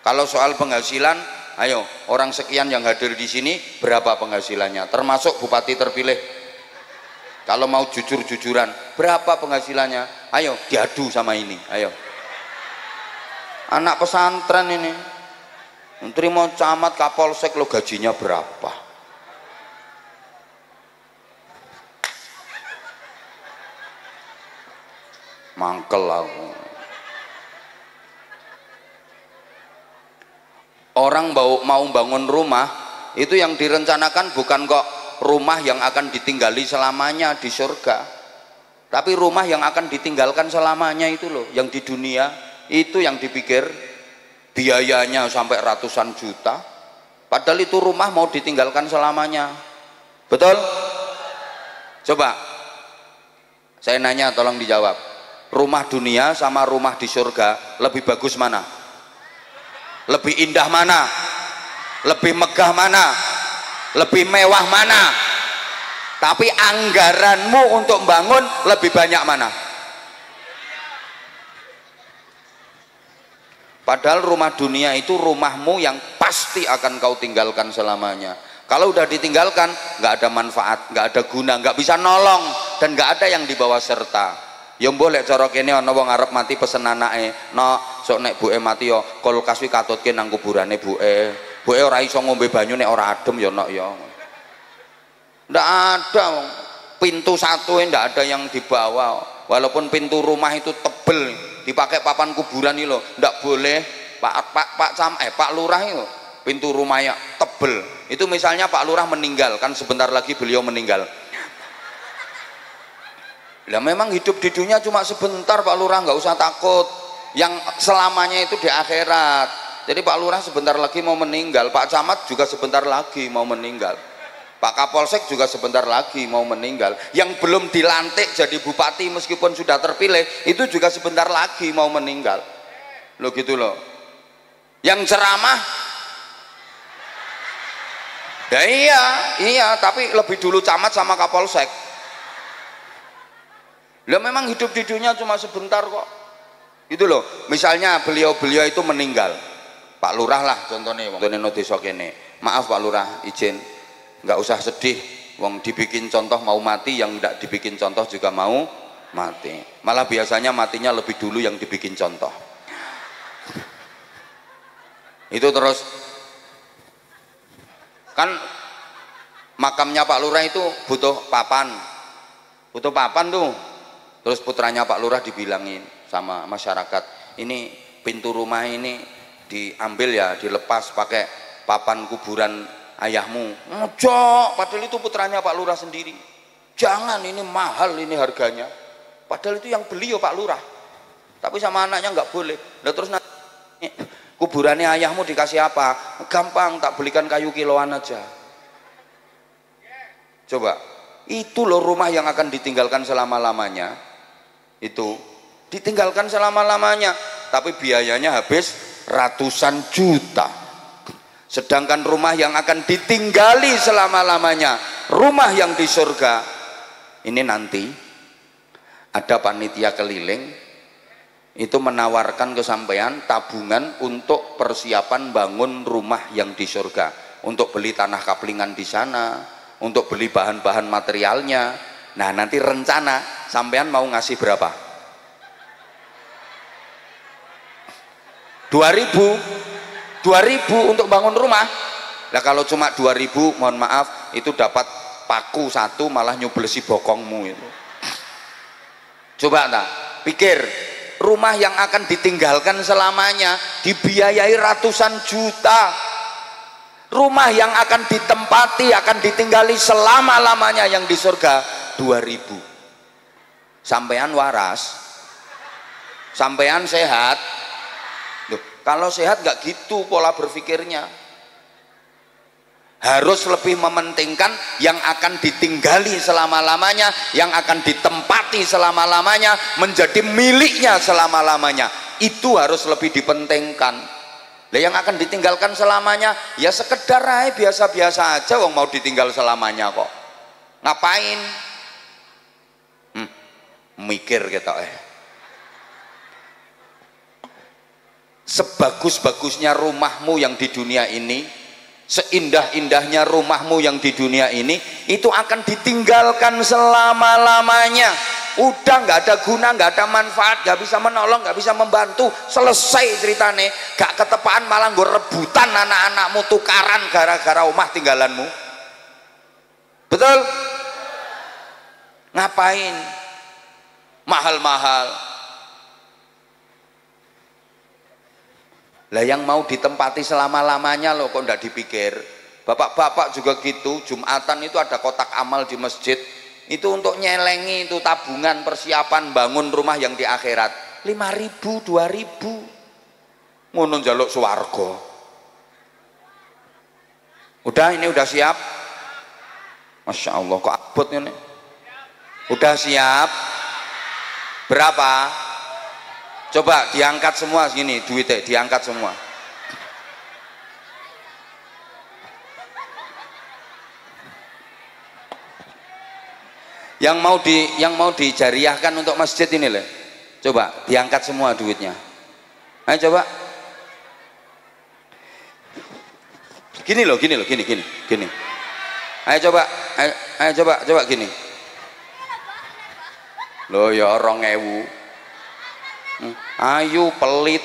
Kalau soal penghasilan, ayo orang sekian yang hadir di sini berapa penghasilannya? Termasuk bupati terpilih. Kalau mau jujur-jujuran, berapa penghasilannya? Ayo diadu sama ini, ayo. Anak pesantren ini, terima camat kapolsek lo gajinya berapa? Mangkel aku. Orang mau bangun rumah itu yang direncanakan bukan kok rumah yang akan ditinggali selamanya di surga, tapi rumah yang akan ditinggalkan selamanya itu loh, yang di dunia itu yang dipikir biayanya sampai ratusan juta, padahal itu rumah mau ditinggalkan selamanya. Betul? Coba saya nanya, tolong dijawab, rumah dunia sama rumah di surga lebih bagus mana? Lebih indah mana? Lebih megah mana? Lebih mewah mana? Tapi anggaranmu untuk bangun lebih banyak mana? Padahal rumah dunia itu rumahmu yang pasti akan kau tinggalkan selamanya. Kalau udah ditinggalkan, nggak ada manfaat, nggak ada guna, nggak bisa nolong, dan nggak ada yang dibawa serta. Ya boleh cara kene ana wong arep mati pesen anake, no sok nek buke mati yo kulkas wi katutke nang kuburane buke. Buke ora iso ngombe banyu nek ora adem ya nok ya. Ndak ada, pintu satu ndak ada yang dibawa. Walaupun pintu rumah itu tebel, dipakai papan kuburan itu loh, ndak boleh. Pak Lurah itu pintu rumahnya tebel. Itu misalnya Pak Lurah meninggal, kan sebentar lagi beliau meninggal. Lah memang hidup di dunia cuma sebentar Pak Lurah, nggak usah takut. Yang selamanya itu di akhirat. Jadi Pak Lurah sebentar lagi mau meninggal, Pak Camat juga sebentar lagi mau meninggal, Pak Kapolsek juga sebentar lagi mau meninggal. Yang belum dilantik jadi bupati meskipun sudah terpilih itu juga sebentar lagi mau meninggal. Loh gitu loh. Yang ceramah, ya iya, tapi lebih dulu camat sama Kapolsek. Lah memang hidup di dunia cuma sebentar kok. Itu loh. Misalnya beliau itu meninggal. Pak Lurah lah contohnya, no desa kene. Maaf Pak Lurah, izin, nggak usah sedih. Wong dibikin contoh mau mati, yang nggak dibikin contoh juga mau mati. Malah biasanya matinya lebih dulu yang dibikin contoh. Itu terus kan makamnya Pak Lurah itu butuh papan tuh. Terus putranya Pak Lurah dibilangin sama masyarakat, ini pintu rumah ini diambil ya, dilepas pakai papan kuburan ayahmu. Ngejok, padahal itu putranya Pak Lurah sendiri. Jangan, ini mahal ini harganya. Padahal itu yang beli ya Pak Lurah. Tapi sama anaknya nggak boleh. Nah, terus nanti kuburannya ayahmu dikasih apa? Gampang, tak belikan kayu kiloan aja. Coba, itu loh rumah yang akan ditinggalkan selama-lamanya. Itu ditinggalkan selama-lamanya, tapi biayanya habis ratusan juta. Sedangkan rumah yang akan ditinggali selama-lamanya, rumah yang di surga, ini nanti ada panitia keliling itu menawarkan ke sampean tabungan untuk persiapan bangun rumah yang di surga, untuk beli tanah kaplingan di sana, untuk beli bahan-bahan materialnya. Nah nanti rencana sampean mau ngasih berapa? 2000 untuk bangun rumah. Nah kalau cuma 2000, mohon maaf, itu dapat paku satu malah nyublesi bokongmu itu. Coba tak pikir, rumah yang akan ditinggalkan selamanya dibiayai ratusan juta. Rumah yang akan ditempati, akan ditinggali selama-lamanya yang di surga 2000. Sampean waras, sampean sehat. Loh, kalau sehat nggak gitu pola berpikirnya. Harus lebih mementingkan yang akan ditinggali selama-lamanya, yang akan ditempati selama-lamanya, menjadi miliknya selama-lamanya. Itu harus lebih dipentingkan. Nah, yang akan ditinggalkan selamanya ya sekedar aja biasa-biasa aja, wong mau ditinggal selamanya kok. Ngapain? Mikir kita Sebagus-bagusnya rumahmu yang di dunia ini, seindah-indahnya rumahmu yang di dunia ini, itu akan ditinggalkan selama-lamanya. Udah nggak ada guna, nggak ada manfaat, nggak bisa menolong, nggak bisa membantu, selesai ceritane. Gak ketepaan malah gue rebutan anak-anakmu tukaran gara-gara omah tinggalanmu. Betul? Ngapain? Mahal-mahal. Lah yang mau ditempati selama-lamanya loh kok ndak dipikir. Bapak-bapak juga gitu, Jumatan itu ada kotak amal di masjid, itu untuk nyelengi itu tabungan persiapan bangun rumah yang di akhirat. 5.000, 2.000 ngono njaluk swarga. Udah, ini udah siap? Masya Allah, kok abot ini? Udah siap? Berapa? Coba diangkat semua gini, duitnya diangkat semua. Yang mau dijariahkan untuk masjid ini loh. Coba diangkat semua duitnya. Ayo coba. Gini loh, gini. Ayo coba, ayo coba gini. Loh ya 2000. Ayu pelit.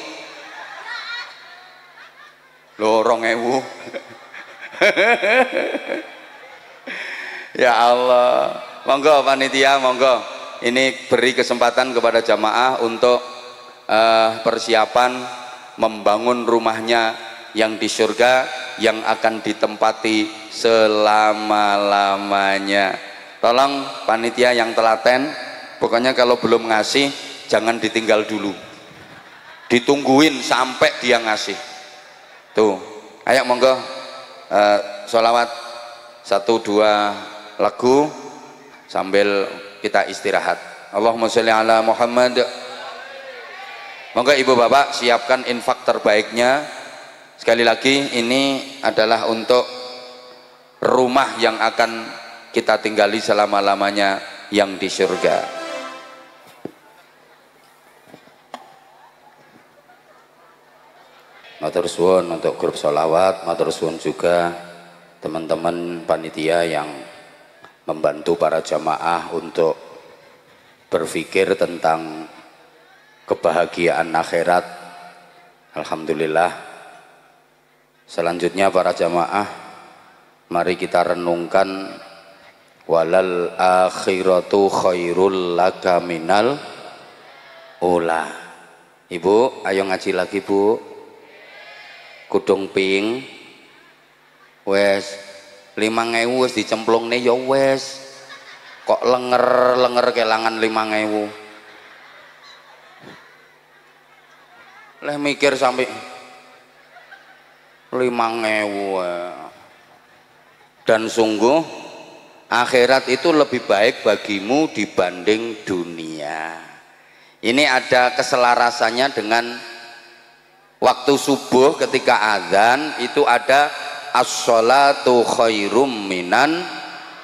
Loh 2000. Ya Allah. Monggo panitia, monggo. Ini beri kesempatan kepada jamaah untuk persiapan membangun rumahnya yang di surga, yang akan ditempati selama-lamanya. Tolong panitia yang telaten, pokoknya kalau belum ngasih jangan ditinggal dulu, ditungguin sampai dia ngasih. Tuh, ayo monggo sholawat 1-2 lagu sambil kita istirahat. Allahumma sholli ala Muhammad. Monggo ibu bapak siapkan infak terbaiknya. Sekali lagi ini adalah untuk rumah yang akan kita tinggali selama-lamanya yang di surga. Matur suwun untuk grup sholawat, matur suwun juga teman-teman panitia yang membantu para jamaah untuk berpikir tentang kebahagiaan akhirat. Alhamdulillah. Selanjutnya para jamaah, mari kita renungkan walal akhiratu khairul laka minal ula. Ibu, ayo ngaji lagi bu. Kudung ping wes 5.000 wes dicemplung nih ya wes. Kok lenger kelangan 5.000. Leh mikir sampai 5.000. Dan sungguh akhirat itu lebih baik bagimu dibanding dunia. Ini ada keselarasannya dengan waktu subuh ketika azan itu ada as-sholatu khairum minan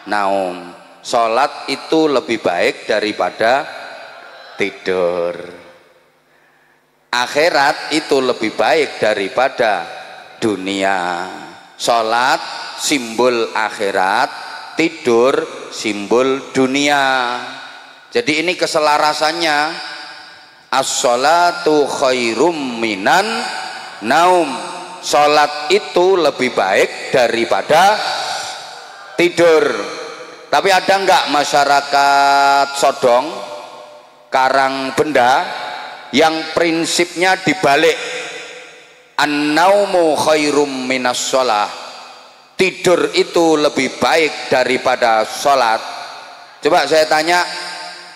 naum. Sholat itu lebih baik daripada tidur. Akhirat itu lebih baik daripada dunia. Sholat simbol akhirat, tidur simbol dunia. Jadi ini keselarasannya. As-sholatu khairum minan naum. Sholat itu lebih baik daripada tidur. Tapi ada enggak masyarakat Sodong, Karangbenda yang prinsipnya dibalik? An-naumu khairum minas sholah. Tidur itu lebih baik daripada sholat. Coba saya tanya,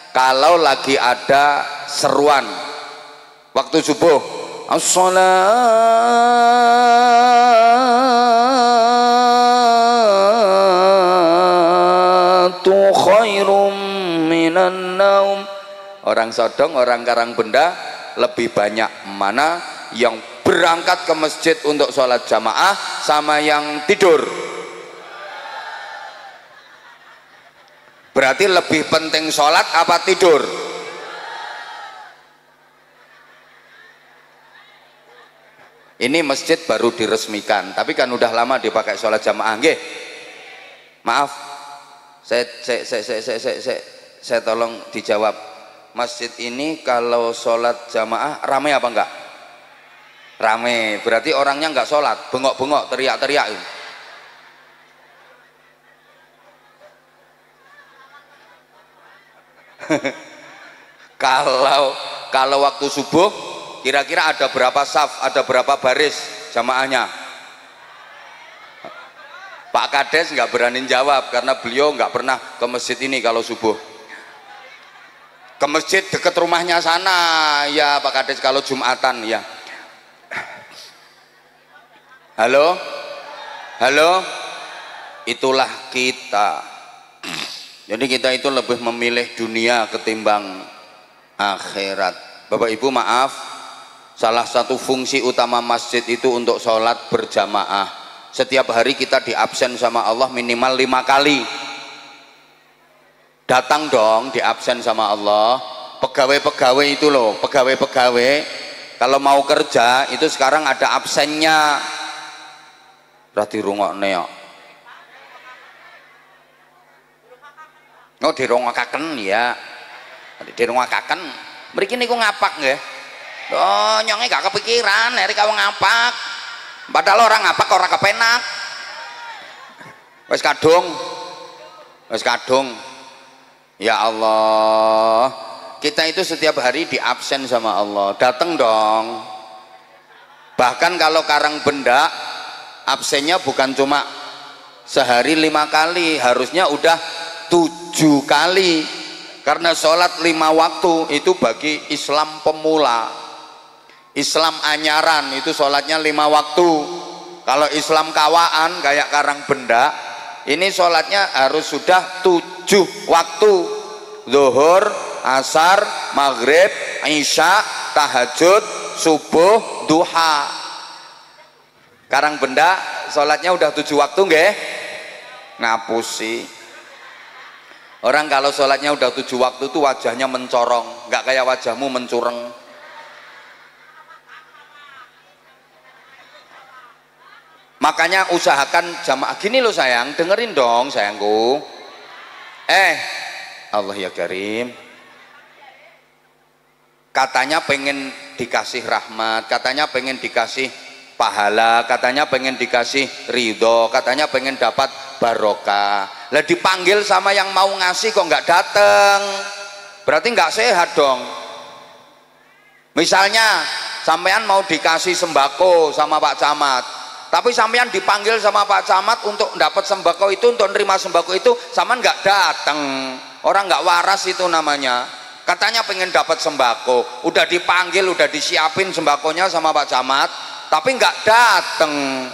kalau lagi ada seruan waktu subuh, as-sholatu khairum minan naum. Orang Sodong, orang Karangbenda lebih banyak mana yang berangkat ke masjid untuk sholat jamaah sama yang tidur? Berarti lebih penting sholat apa tidur? Ini masjid baru diresmikan, tapi kan udah lama dipakai sholat jamaah. Nggih, maaf, saya tolong dijawab. Masjid ini kalau sholat jamaah ramai apa enggak? Ramai, berarti orangnya enggak sholat, bengok-bengok, teriak-teriak. Kalau waktu subuh kira-kira ada berapa saf, ada berapa baris jamaahnya? Pak Kades nggak berani jawab karena beliau nggak pernah ke masjid ini kalau subuh. Ke masjid dekat rumahnya sana ya Pak Kades kalau Jumatan ya. Halo, itulah kita. Jadi kita itu lebih memilih dunia ketimbang akhirat. Bapak Ibu maaf, salah satu fungsi utama masjid itu untuk sholat berjamaah. Setiap hari kita diabsen sama Allah minimal 5 kali. Datang dong diabsen sama Allah. Pegawai-pegawai itu loh, pegawai-pegawai kalau mau kerja itu sekarang ada absennya. Ora dirungokne kok. Oh dirungokaken ya. Dirungokaken. Mriki niku ngapak nggih. Oh nyonge gak kepikiran nek kau ngapak. Padahal orang ngapak ora kepenak. Wis kadung. Wis kadung. Ya Allah. Kita itu setiap hari di absen sama Allah. Datang dong. Bahkan kalau karang benda absennya bukan cuma sehari 5 kali, harusnya udah 7 kali. Karena sholat 5 waktu itu bagi Islam pemula. Islam anyaran itu sholatnya 5 waktu. Kalau Islam kawaan kayak karang benda, ini sholatnya harus sudah 7 waktu. Zuhur, asar, maghrib, isya, tahajud, subuh, duha. Karang benda sholatnya udah 7 waktu nggih? Ngapusi. Orang kalau sholatnya udah 7 waktu tuh wajahnya mencorong, nggak kayak wajahmu mencureng. Makanya usahakan jamaah. Gini loh sayang, dengerin dong sayangku. Allah ya Karim, katanya pengen dikasih rahmat, katanya pengen dikasih pahala, katanya pengen dikasih ridho, katanya pengen dapat barokah. Lah dipanggil sama yang mau ngasih kok nggak dateng, berarti nggak sehat dong. Misalnya sampean mau dikasih sembako sama Pak Camat, tapi sampean dipanggil sama Pak Camat untuk dapat sembako itu, untuk nerima sembako itu, sampean nggak datang. Orang nggak waras itu namanya. Katanya pengen dapat sembako, udah dipanggil, udah disiapin sembakonya sama Pak Camat, tapi nggak datang.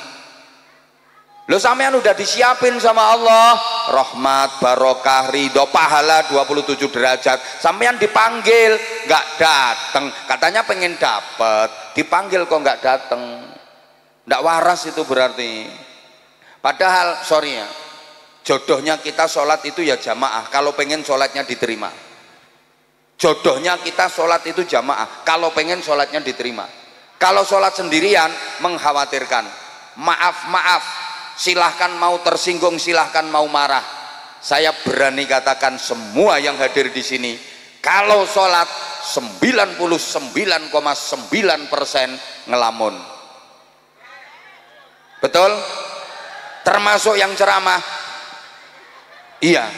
Lo sampean udah disiapin sama Allah rahmat, barokah, ridho, pahala 27 derajat, sampean dipanggil nggak datang. Katanya pengen dapat, dipanggil kok nggak datang. Nggak waras itu berarti. Padahal sorry ya, jodohnya kita sholat itu ya jamaah kalau pengen sholatnya diterima. Jodohnya kita sholat itu jamaah kalau pengen sholatnya diterima. Kalau sholat sendirian mengkhawatirkan. Maaf, silahkan mau tersinggung, silahkan mau marah. Saya berani katakan semua yang hadir di sini, kalau sholat 99,9% ngelamun. Betul? Termasuk yang ceramah. Iya.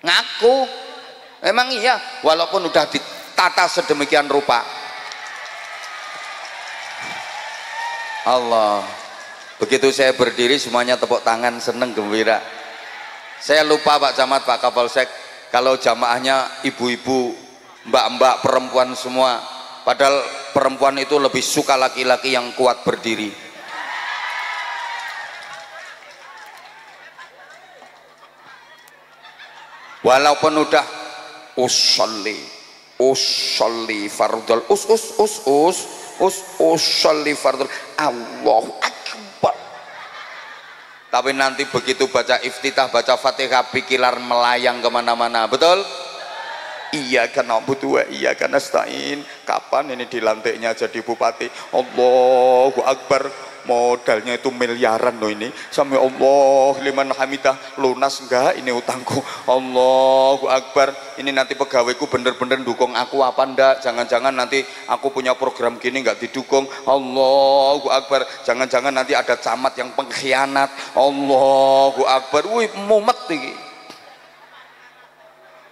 Ngaku. Emang iya, walaupun udah ditata sedemikian rupa. Allah. Begitu saya berdiri semuanya tepuk tangan, seneng, gembira. Saya lupa Pak Camat, Pak Kapolsek, kalau jamaahnya ibu-ibu, mbak-mbak, perempuan semua. Padahal perempuan itu lebih suka laki-laki yang kuat berdiri. Walaupun udah usolli fardul usolli fardul Allahu Akbar, tapi nanti begitu baca iftitah, baca fatihah, pikiran melayang kemana-mana. Betul? Iyyaka na'budu wa iyyaka nasta'in. Kapan ini dilantiknya jadi bupati? Allahu Akbar. Modalnya itu miliaran loh ini. Sampai Allah liman hamidah, lunas enggak ini utangku? Allahu Akbar. Ini nanti pegawaiku bener-bener dukung aku apa enggak? Jangan-jangan nanti aku punya program gini enggak didukung. Allahu Akbar. Jangan-jangan nanti ada camat yang pengkhianat. Allahu Akbar. Wih, mumet nih.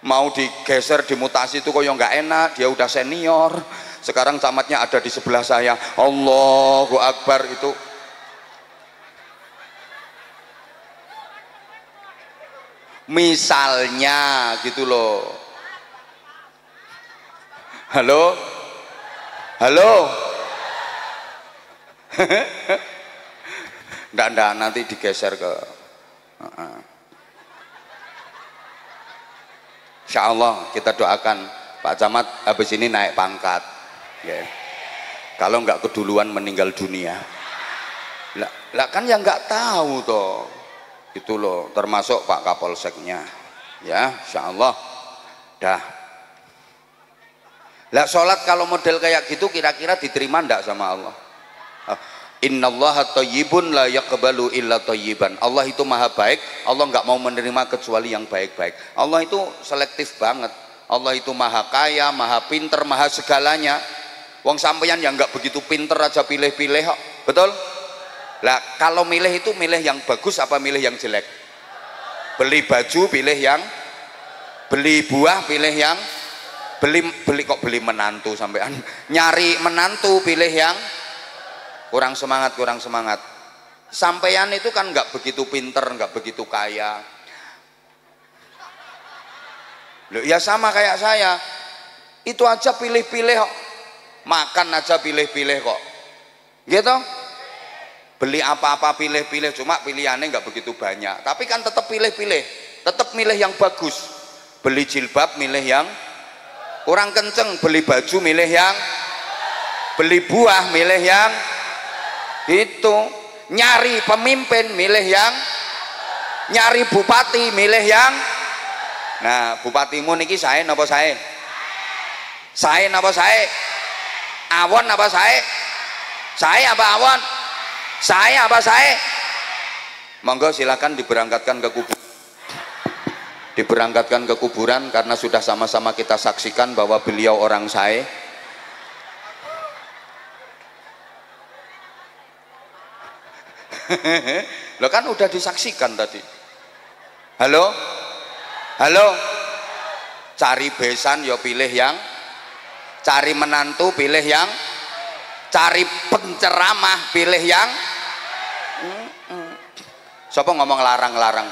Mau digeser, dimutasi itu kok yang enggak enak. Dia udah senior, sekarang camatnya ada di sebelah saya. Allahu Akbar. Itu misalnya gitu loh. Halo ndak nanti digeser ke Insya Allah kita doakan Pak Camat habis ini naik pangkat ya. Kalau nggak keduluan meninggal dunia lah kan yang nggak tahu toh itu loh, termasuk Pak Kapolseknya ya. Insya Allah dah lah. Sholat kalau model kayak gitu kira-kira diterima ndak sama Allah? Innallaha thayyibun la yaqbalu illa thayyiban. Allah itu maha baik, Allah nggak mau menerima kecuali yang baik-baik. Allah itu selektif banget. Allah itu maha kaya, maha pinter, maha segalanya. Wong sampeyan yang nggak begitu pinter aja pilih-pilih kok. Betul? Lah kalau milih itu milih yang bagus apa milih yang jelek? Beli baju pilih yang, beli buah pilih yang, beli menantu sampean. Nyari menantu pilih yang kurang semangat. Sampeyan itu kan nggak begitu pinter, nggak begitu kaya. Loh, ya sama kayak saya. Itu aja pilih-pilih kok. Makan aja pilih-pilih kok. Gitu? Beli apa-apa pilih-pilih, cuma pilihannya nggak begitu banyak. Tapi kan tetap pilih-pilih, tetap milih yang bagus. Beli jilbab milih yang kurang kenceng, beli baju milih yang, beli buah milih yang itu, nyari pemimpin milih yang, nyari bupati milih yang. Nah, bupatimu niki sae napa sae? Sae napa sae? Awon apa sae? Sae apa awon? Sae apa sae? Monggo silakan diberangkatkan ke kuburan. Diberangkatkan ke kuburan karena sudah sama-sama kita saksikan bahwa beliau orang sae. Lo kan udah disaksikan tadi. Halo? Halo? Cari besan ya pilih yang, cari menantu pilih yang, cari penceramah pilih yang. Siapa ngomong larang-larang?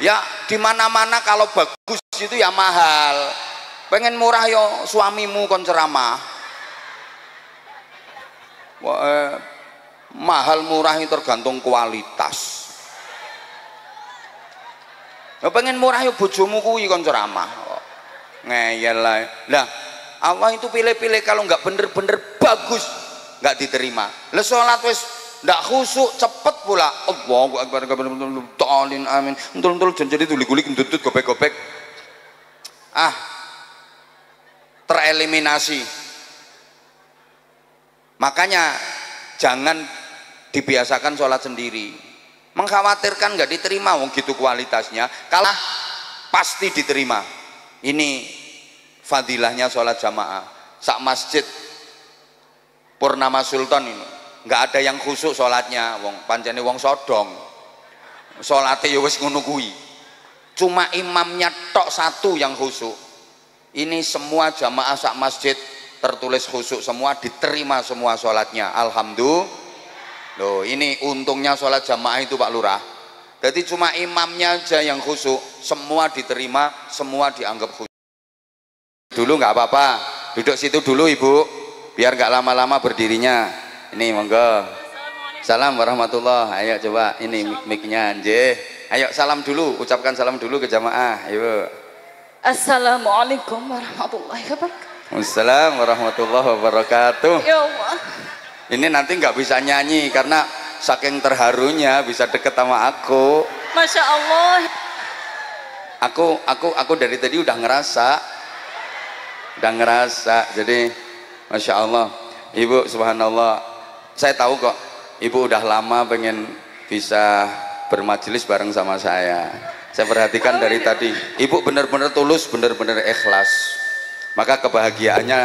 Ya di mana-mana kalau bagus itu ya mahal. Pengen murah yo suamimu kon ceramah. Wah, mahal murah itu tergantung kualitas. Ya pengen murah yo bojomu kuwi kon ceramah. Ngeyel lah. Lah Allah itu pilih-pilih, kalau nggak bener-bener bagus nggak diterima. Lah sholat wis ndak khusyuk cepet pula. Allahu akbar talin amin. Entul-entul jadi tulik-tulik ndutut gobek-gobek. Ah, tereliminasi. Makanya jangan dibiasakan sholat sendiri. Mengkhawatirkan nggak diterima, wong gitu kualitasnya. Kalau pasti diterima. Ini fadilahnya sholat jamaah. Sak masjid Purnama Sultan ini nggak ada yang khusyuk sholatnya, wong pancene wong sodong. Sholatnya ya wis ngono kuwi. Cuma imamnya tok satu yang khusyuk. Ini semua jamaah sak masjid tertulis khusyuk semua, diterima semua sholatnya. Alhamdulillah. Loh, ini untungnya sholat jamaah itu Pak Lurah. Jadi cuma imamnya aja yang khusyuk, semua diterima, semua dianggap khusyuk. Dulu nggak apa-apa, duduk situ dulu Ibu, biar nggak lama-lama berdirinya. Ini monggo. Salam warahmatullah. Ayo coba ini mic-nya Nggih. Ayo salam dulu, ucapkan salam dulu ke jamaah. Ayo. Assalamualaikum warahmatullahi wabarakatuh. Waalaikumsalam warahmatullahi wabarakatuh. Ya Allah. Ini nanti nggak bisa nyanyi karena saking terharunya bisa deket sama aku. Masya Allah. Aku dari tadi udah ngerasa. Jadi Masya Allah, Ibu subhanallah. Saya tahu kok Ibu udah lama pengen bisa bermajelis bareng sama saya. Saya perhatikan dari tadi Ibu benar-benar tulus, benar-benar ikhlas. Maka kebahagiaannya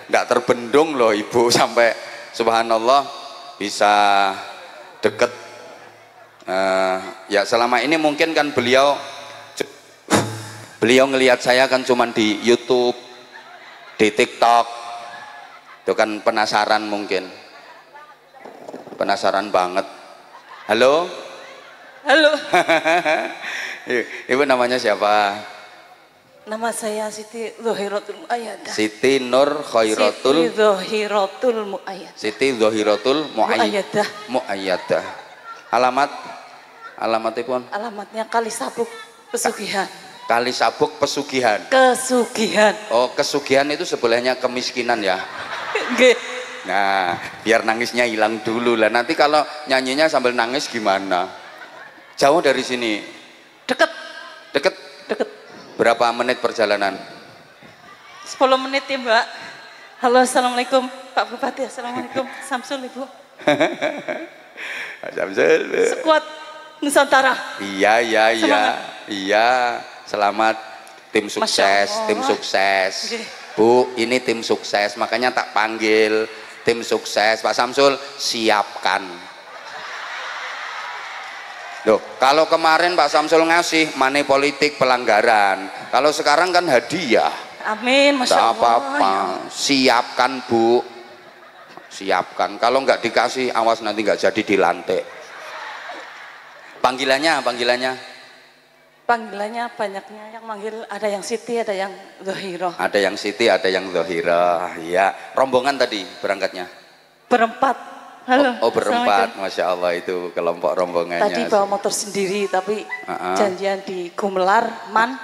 nggak terbendung loh Ibu, sampai subhanallah bisa deket. Ya selama ini mungkin kan beliau ngelihat saya kan cuman di YouTube, di TikTok. Itu kan penasaran, mungkin penasaran banget. Halo. Ibu namanya siapa? Nama saya Siti Zohiratul Muayyadah. Siti Nur Khairatul. Siti Zohiratul Muayyadah. Siti Zohiratul Muayyadah. Alamatnya pun? Alamatnya Kalisabuk Pesugihan. Kalisabuk Pesugihan. Kesugihan. Oh, kesugihan itu sebelahnya kemiskinan ya. Nah, biar nangisnya hilang dulu lah. Nanti kalau nyanyinya sambil nangis gimana? Jauh dari sini? Deket. Berapa menit perjalanan? 10 menit ya Mbak. Halo, assalamualaikum Pak Bupati. Assalamualaikum Samsul Ibu. Pak Samsul. Sekuat Nusantara. Iya. Iya, selamat tim sukses, tim sukses. Okay. Bu, ini tim sukses, makanya tak panggil tim sukses. Pak Samsul, siapkan. Loh, kalau kemarin Pak Samsul ngasih money politik pelanggaran, kalau sekarang kan hadiah. Amin, Masya Allah. apa-apa, siapkan Bu, siapkan. Kalau nggak dikasih, awas nanti nggak jadi dilantik. Panggilannya banyaknya yang manggil, ada yang Siti, ada yang Zohiro. ada yang Siti, ada yang Zohira. Ya, rombongan tadi berangkatnya Berempat. Halo. oh berempat, Masya Allah, itu kelompok rombongannya. Tadi bawa motor sendiri, tapi janjian di Gumelar, Man.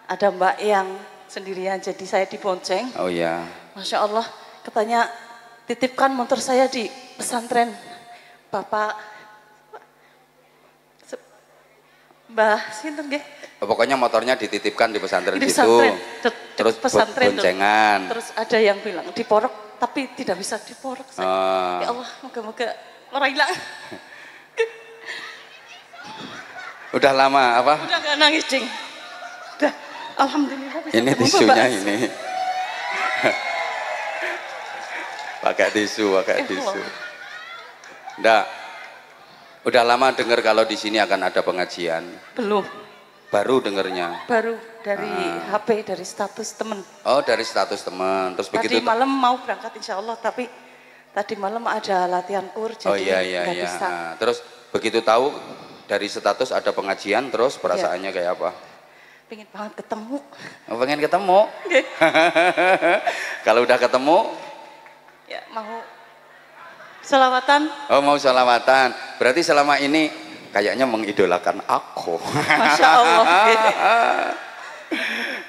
Ada Mbak yang sendirian, jadi saya dibonceng. Oh ya. Masya Allah, katanya titipkan motor saya di pesantren Bapak Mbah sinten nggih? Pokoknya motornya dititipkan di pesantren Di situ. pesantren, Terus pesantren boncengan. Terus ada yang bilang diporok, tapi tidak bisa diporok. Ya Allah, moga-moga orang hilang. Udah lama apa? Udah gak nangis, Cing. Udah, alhamdulillah bisa Ini ketemu tisunya Bapak. ini. pakai tisu. Nggak. Udah lama dengar kalau di sini akan ada pengajian. Belum. Baru dengernya. Baru dari HP, dari status temen. Oh, dari status teman. Terus begitu. Tadi malam mau berangkat insya Allah, tapi tadi malam ada latihan kur, jadi Oh iya. nggak bisa. Nah, terus begitu tahu dari status ada pengajian, terus perasaannya kayak apa? Pengen banget ketemu. Oh, pengen ketemu. Kalau udah ketemu, Ya mau selawatan. oh mau sholawatan. Berarti selama ini kayaknya mengidolakan aku. Masya Allah.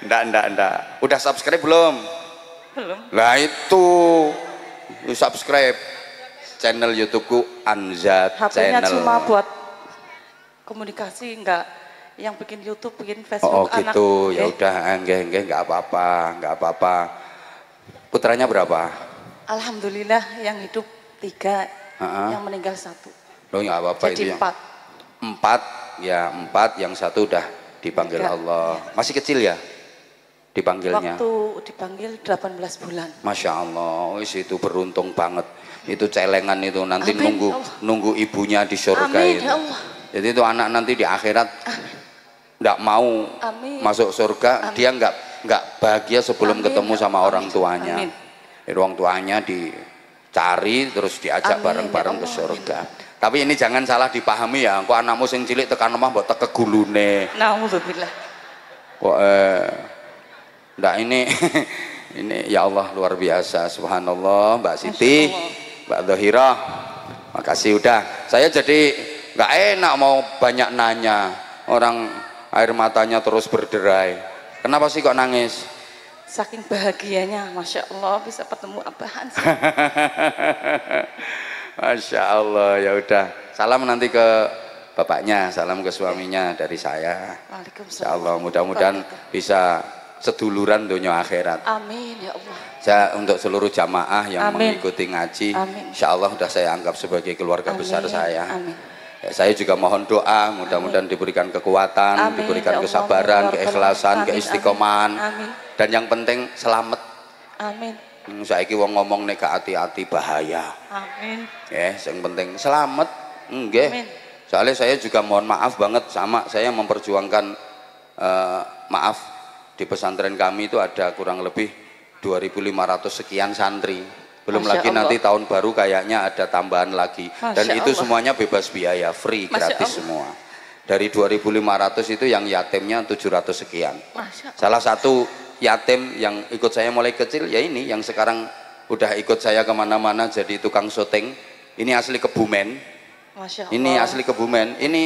Enggak. Udah subscribe belum? Belum. Lah itu subscribe channel YouTubeku Anzat HP-nya Channel. cuma buat komunikasi, enggak yang bikin YouTube, bikin Facebook Oh anak. gitu, ya udah, enggak nggak apa-apa. Putranya berapa? Alhamdulillah yang hidup 3, yang meninggal 1. Loh nggak apa-apa itu Jadi ya. 4. 4, yang 1 udah dipanggil Allah. Masih kecil ya dipanggilnya. Waktu dipanggil 18 bulan. Masya Allah, wis itu beruntung banget. Itu celengan itu nanti Amin, nunggu ibunya di surga. Amin, itu. ya Allah. Jadi itu anak nanti di akhirat nggak mau masuk surga, dia nggak bahagia sebelum ketemu sama orang tuanya. Orang tuanya dicari terus diajak bareng-bareng ke surga. Tapi ini jangan salah dipahami ya, kok anakmu sing cilik tekan omah mbok teke gulune. Nauzubillah. Kok ndak ini ini ya Allah luar biasa, subhanallah. Mbak Siti, Mbak Zohira, makasih udah. Saya jadi nggak enak mau banyak nanya, orang air matanya terus berderai. Kenapa sih kok nangis? Saking bahagianya, Masya Allah bisa ketemu abahan. Masya Allah, ya udah. Salam nanti ke bapaknya, salam ke suaminya dari saya. Waalaikumsalam. Insya Allah mudah-mudahan bisa seduluran dunia akhirat. Amin ya Allah. Saya untuk seluruh jamaah yang Amin. mengikuti ngaji, Amin. Insya Allah sudah saya anggap sebagai keluarga besar saya. Amin. Ya, saya juga mohon doa, mudah-mudahan diberikan kekuatan, Amin. diberikan Ya Allah, kesabaran, ya keikhlasan, Amin. keistiqomahan, Amin. dan yang penting selamat. Amin. Saiki wong ngomong nek hati-hati bahaya. Amin. Ya, yang penting selamat. Nggih. Amin. Soalnya saya juga mohon maaf banget, sama saya memperjuangkan maaf di pesantren kami itu ada kurang lebih 2.500 sekian santri. Belum Masya lagi Allah. nanti tahun baru kayaknya ada tambahan lagi. Dan Masya itu Allah. semuanya bebas biaya, free, Masya gratis Allah. semua. Dari 2.500 itu yang yatimnya 700 sekian. Masya Allah. Salah satu yatim yang ikut saya mulai kecil ya ini, yang sekarang udah ikut saya kemana-mana jadi tukang syuting. Ini asli Kebumen. Masya Allah. Ini asli Kebumen. Ini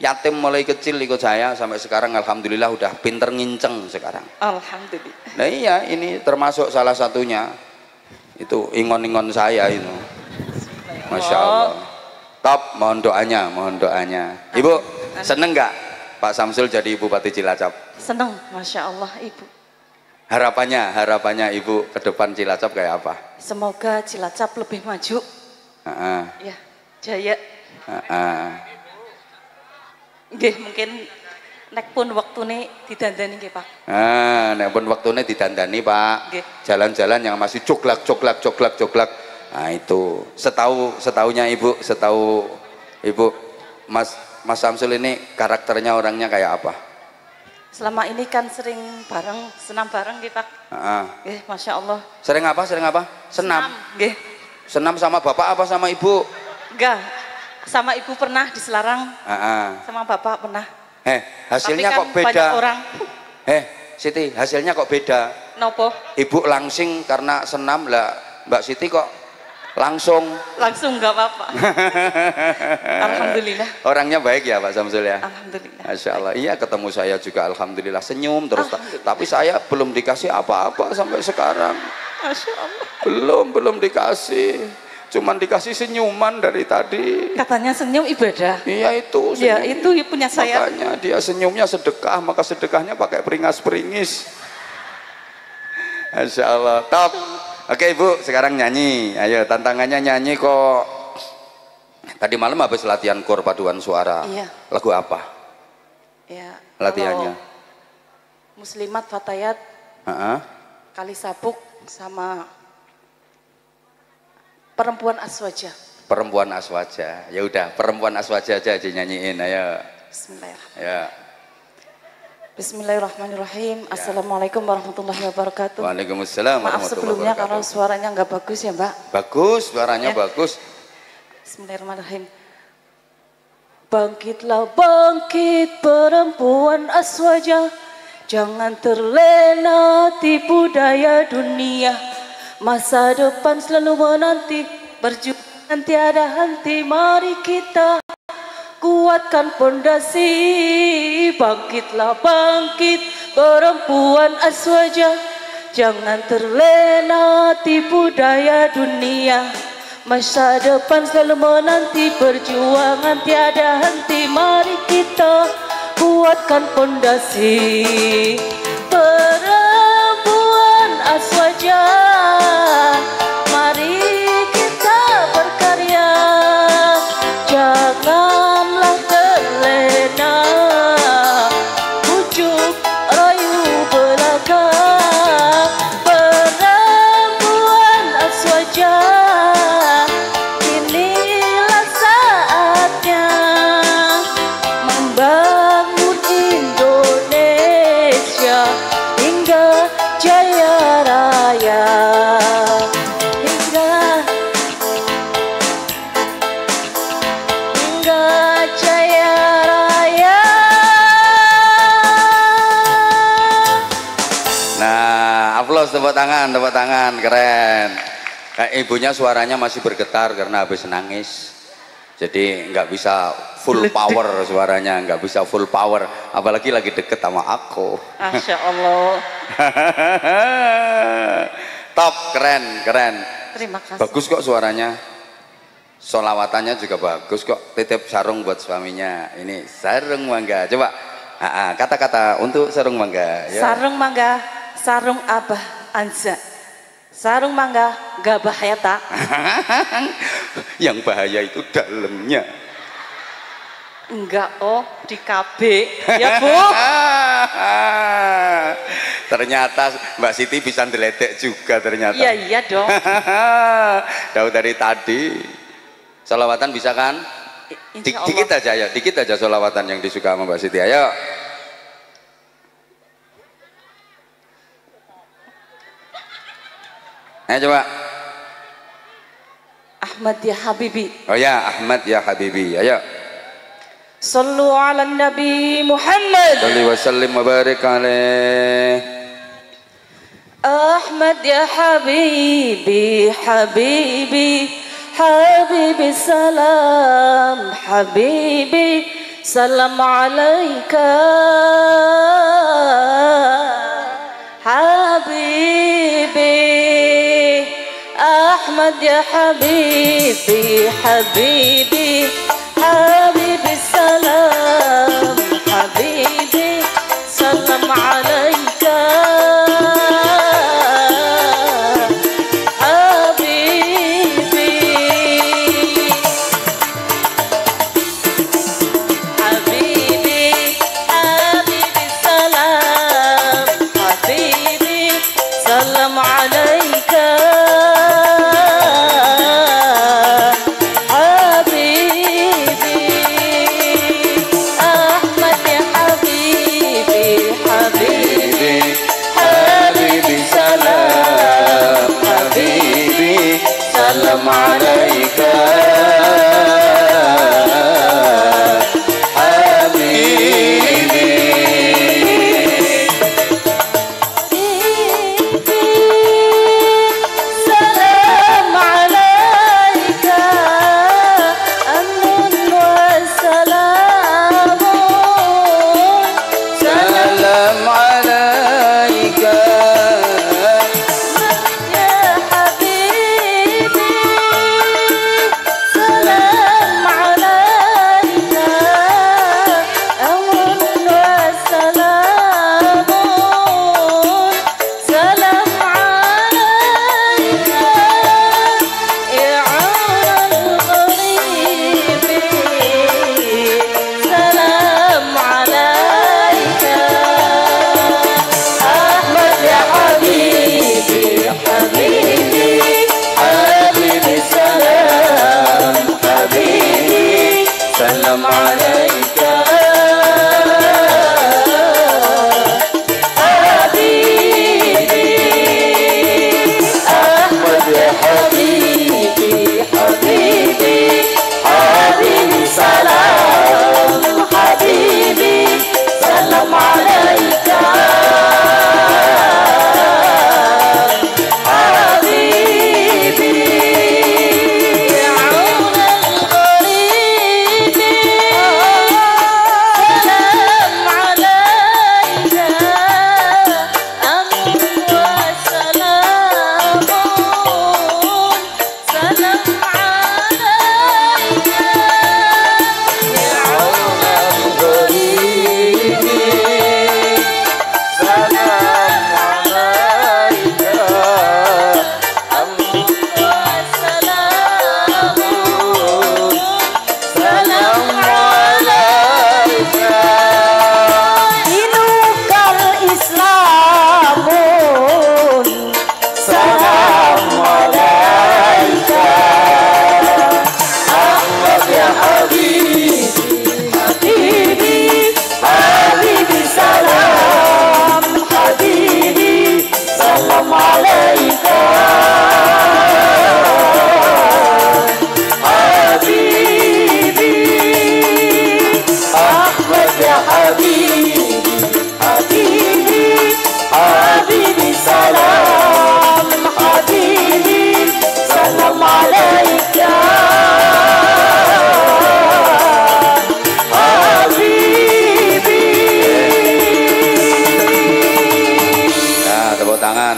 yatim mulai kecil ikut saya sampai sekarang alhamdulillah udah pinter nginceng sekarang. Alhamdulillah. Nah iya, ini termasuk salah satunya. Itu ingon-ingon saya itu. Masya Allah. Top, mohon doanya, mohon doanya. Ibu, seneng nggak Pak Samsul jadi Bupati Cilacap? Senang, Masya Allah Ibu. Harapannya Ibu ke depan Cilacap kayak apa? Semoga Cilacap lebih maju, Ya, Jaya. Nggih, mungkin nek pun waktune didandani nggih, Pak. Nek pun waktune didandani, Pak. Jalan-jalan yang masih coglak. Nah, itu. Setahunya Ibu, setahu Ibu, Mas Samsul ini karakternya orangnya kayak apa? Selama ini kan sering senam bareng nggih, Pak. Nggih, Masya Allah. Sering apa? Senam. Nggih. Senam sama Bapak apa sama Ibu? Enggak. Sama Ibu pernah di Selarang. Sama Bapak pernah. Hasilnya kan kok beda? Banyak orang. Siti, hasilnya kok beda? Nopo? Ibu langsing karena senam lah, Mbak Siti kok langsung nggak apa-apa. Alhamdulillah. Orangnya baik ya Pak Samsul ya. Alhamdulillah. Masya Allah. Iya, ketemu saya juga alhamdulillah senyum terus. Tapi saya belum dikasih apa-apa sampai sekarang. Masya Allah. Belum dikasih. Cuman dikasih senyuman dari tadi. Katanya senyum ibadah. Iya itu. Iya itu punya saya. Makanya dia senyumnya sedekah, maka sedekahnya pakai peringas-peringis. Masya Allah. Top. Oke Ibu, sekarang nyanyi. Ayo, tantangannya nyanyi kok. Tadi malam habis latihan kor paduan suara. Iya. Lagu apa? Ya. Latihannya. Muslimat Fatayat. Kali Sabuk sama Perempuan Aswaja. Perempuan Aswaja. Ya udah, Perempuan Aswaja aja nyanyiin. Ayo. Bismillahirrahmanirrahim. Ya. Bismillahirrahmanirrahim. Assalamualaikum warahmatullahi wabarakatuh. Waalaikumsalam. Maaf sebelumnya kalau suaranya nggak bagus ya Mbak. Bagus, suaranya bagus. Bismillahirrahmanirrahim. Bangkitlah bangkit perempuan Aswaja, jangan terlena tipu daya dunia. Masa depan selalu menanti, berjuang tiada henti. Mari kita kuatkan pondasi. Bangkitlah bangkit perempuan Aswaja, jangan terlena tipu daya dunia. Masa depan selalu menanti, perjuangan tiada henti. Mari kita kuatkan pondasi. Perempuan Aswaja, mari kita berkarya, janganlah terlena, bujuk rayu belaka. Perempuan Aswaja, inilah saatnya membangun Indonesia hingga jaya raya. Hingga jaya raya. Nah, aplaus, tepuk tangan, keren. Ibunya suaranya masih bergetar karena habis nangis. Jadi nggak bisa full power suaranya, nggak bisa full power. Apalagi lagi deket sama aku. Masya Allah. Top, keren. Terima kasih. Bagus kok suaranya. Solawatannya juga bagus kok. Titip sarung buat suaminya. Ini sarung mangga. Coba kata-kata untuk sarung mangga. Ya. Sarung mangga, sarung Abah Anza. Sarung mangga, gak bahaya tak? Yang bahaya itu dalamnya. Enggak, oh di KB. Ya Bu. Ternyata Mbak Siti bisa ndeledek juga ternyata. Iya dong. Tahu dari tadi. Solawatan bisa kan? Dikit aja ya, dikit aja solawatan yang disuka sama Mbak Siti. Ayo. Ayo coba. Ahmad ya Habibi. Oh ya, Ahmad ya Habibi. Ayo. Sallu ala Nabi Muhammad. Salli wa sallim wa barik alaih. Ahmad ya Habibi, Habibi, Habibi salam, Habibi salam alaika. Habibi Ahmad ya Habibi, Habibi, Habibi salam, Habibi salam alaika. Habibi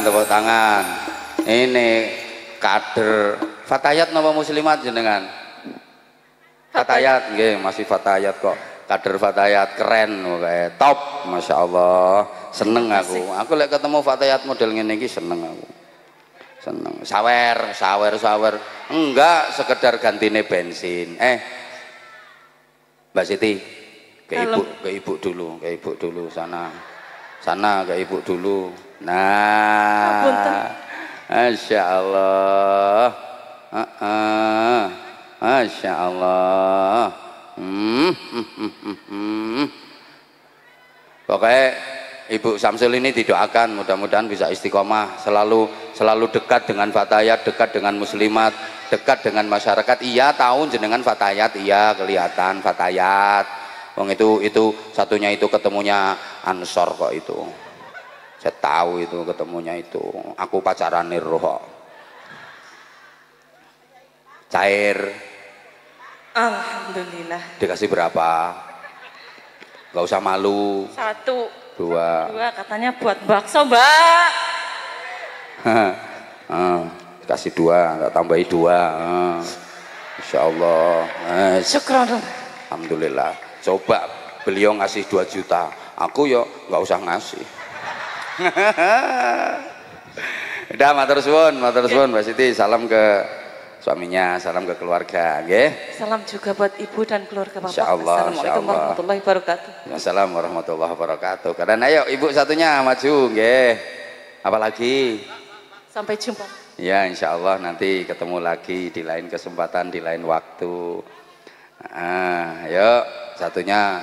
tepuk tangan. Ini kader Fatayat napa muslimat jenengan? Fatayat nggih, masih Fatayat kok. Kader Fatayat keren kayak top, Masya Allah. Seneng aku. Aku lek ketemu Fatayat model ngene iki seneng aku. Seneng. Sawer. Enggak sekedar gantine bensin. Mbak Siti, ke ibu dulu sana ke ibu dulu. Nah, Masya Allah. Masya Allah. Pokoknya Ibu Samsul ini didoakan mudah-mudahan bisa istiqomah, selalu dekat dengan Fatayat, dekat dengan muslimat, dekat dengan masyarakat. Iya tahu jenengan Fatayat, iya kelihatan Fatayat. Wong itu satunya itu ketemunya Ansor kok itu. Saya tahu itu ketemunya itu. Aku pacaran roh. Cair. Alhamdulillah. Dikasih berapa? Gak usah malu. 1, 2 katanya buat bakso, Mbak. Kasih 2, tak tambahi 2. Insya Allah. Syukron. Alhamdulillah. Coba beliau ngasih 2 juta, aku yo nggak usah ngasih. Udah matur suwun Mbak Siti, salam ke suaminya, salam ke keluarga, nggih. Salam juga buat ibu dan keluarga Bapak. Insyaallah. Assalamualaikum warahmatullahi wabarakatuh. Assalamualaikum warahmatullahi wabarakatuh. Karena ayo ibu satunya maju, nggih. Apalagi? Sampai jumpa. Ya, insya Allah nanti ketemu lagi di lain kesempatan, di lain waktu. Ayo satunya.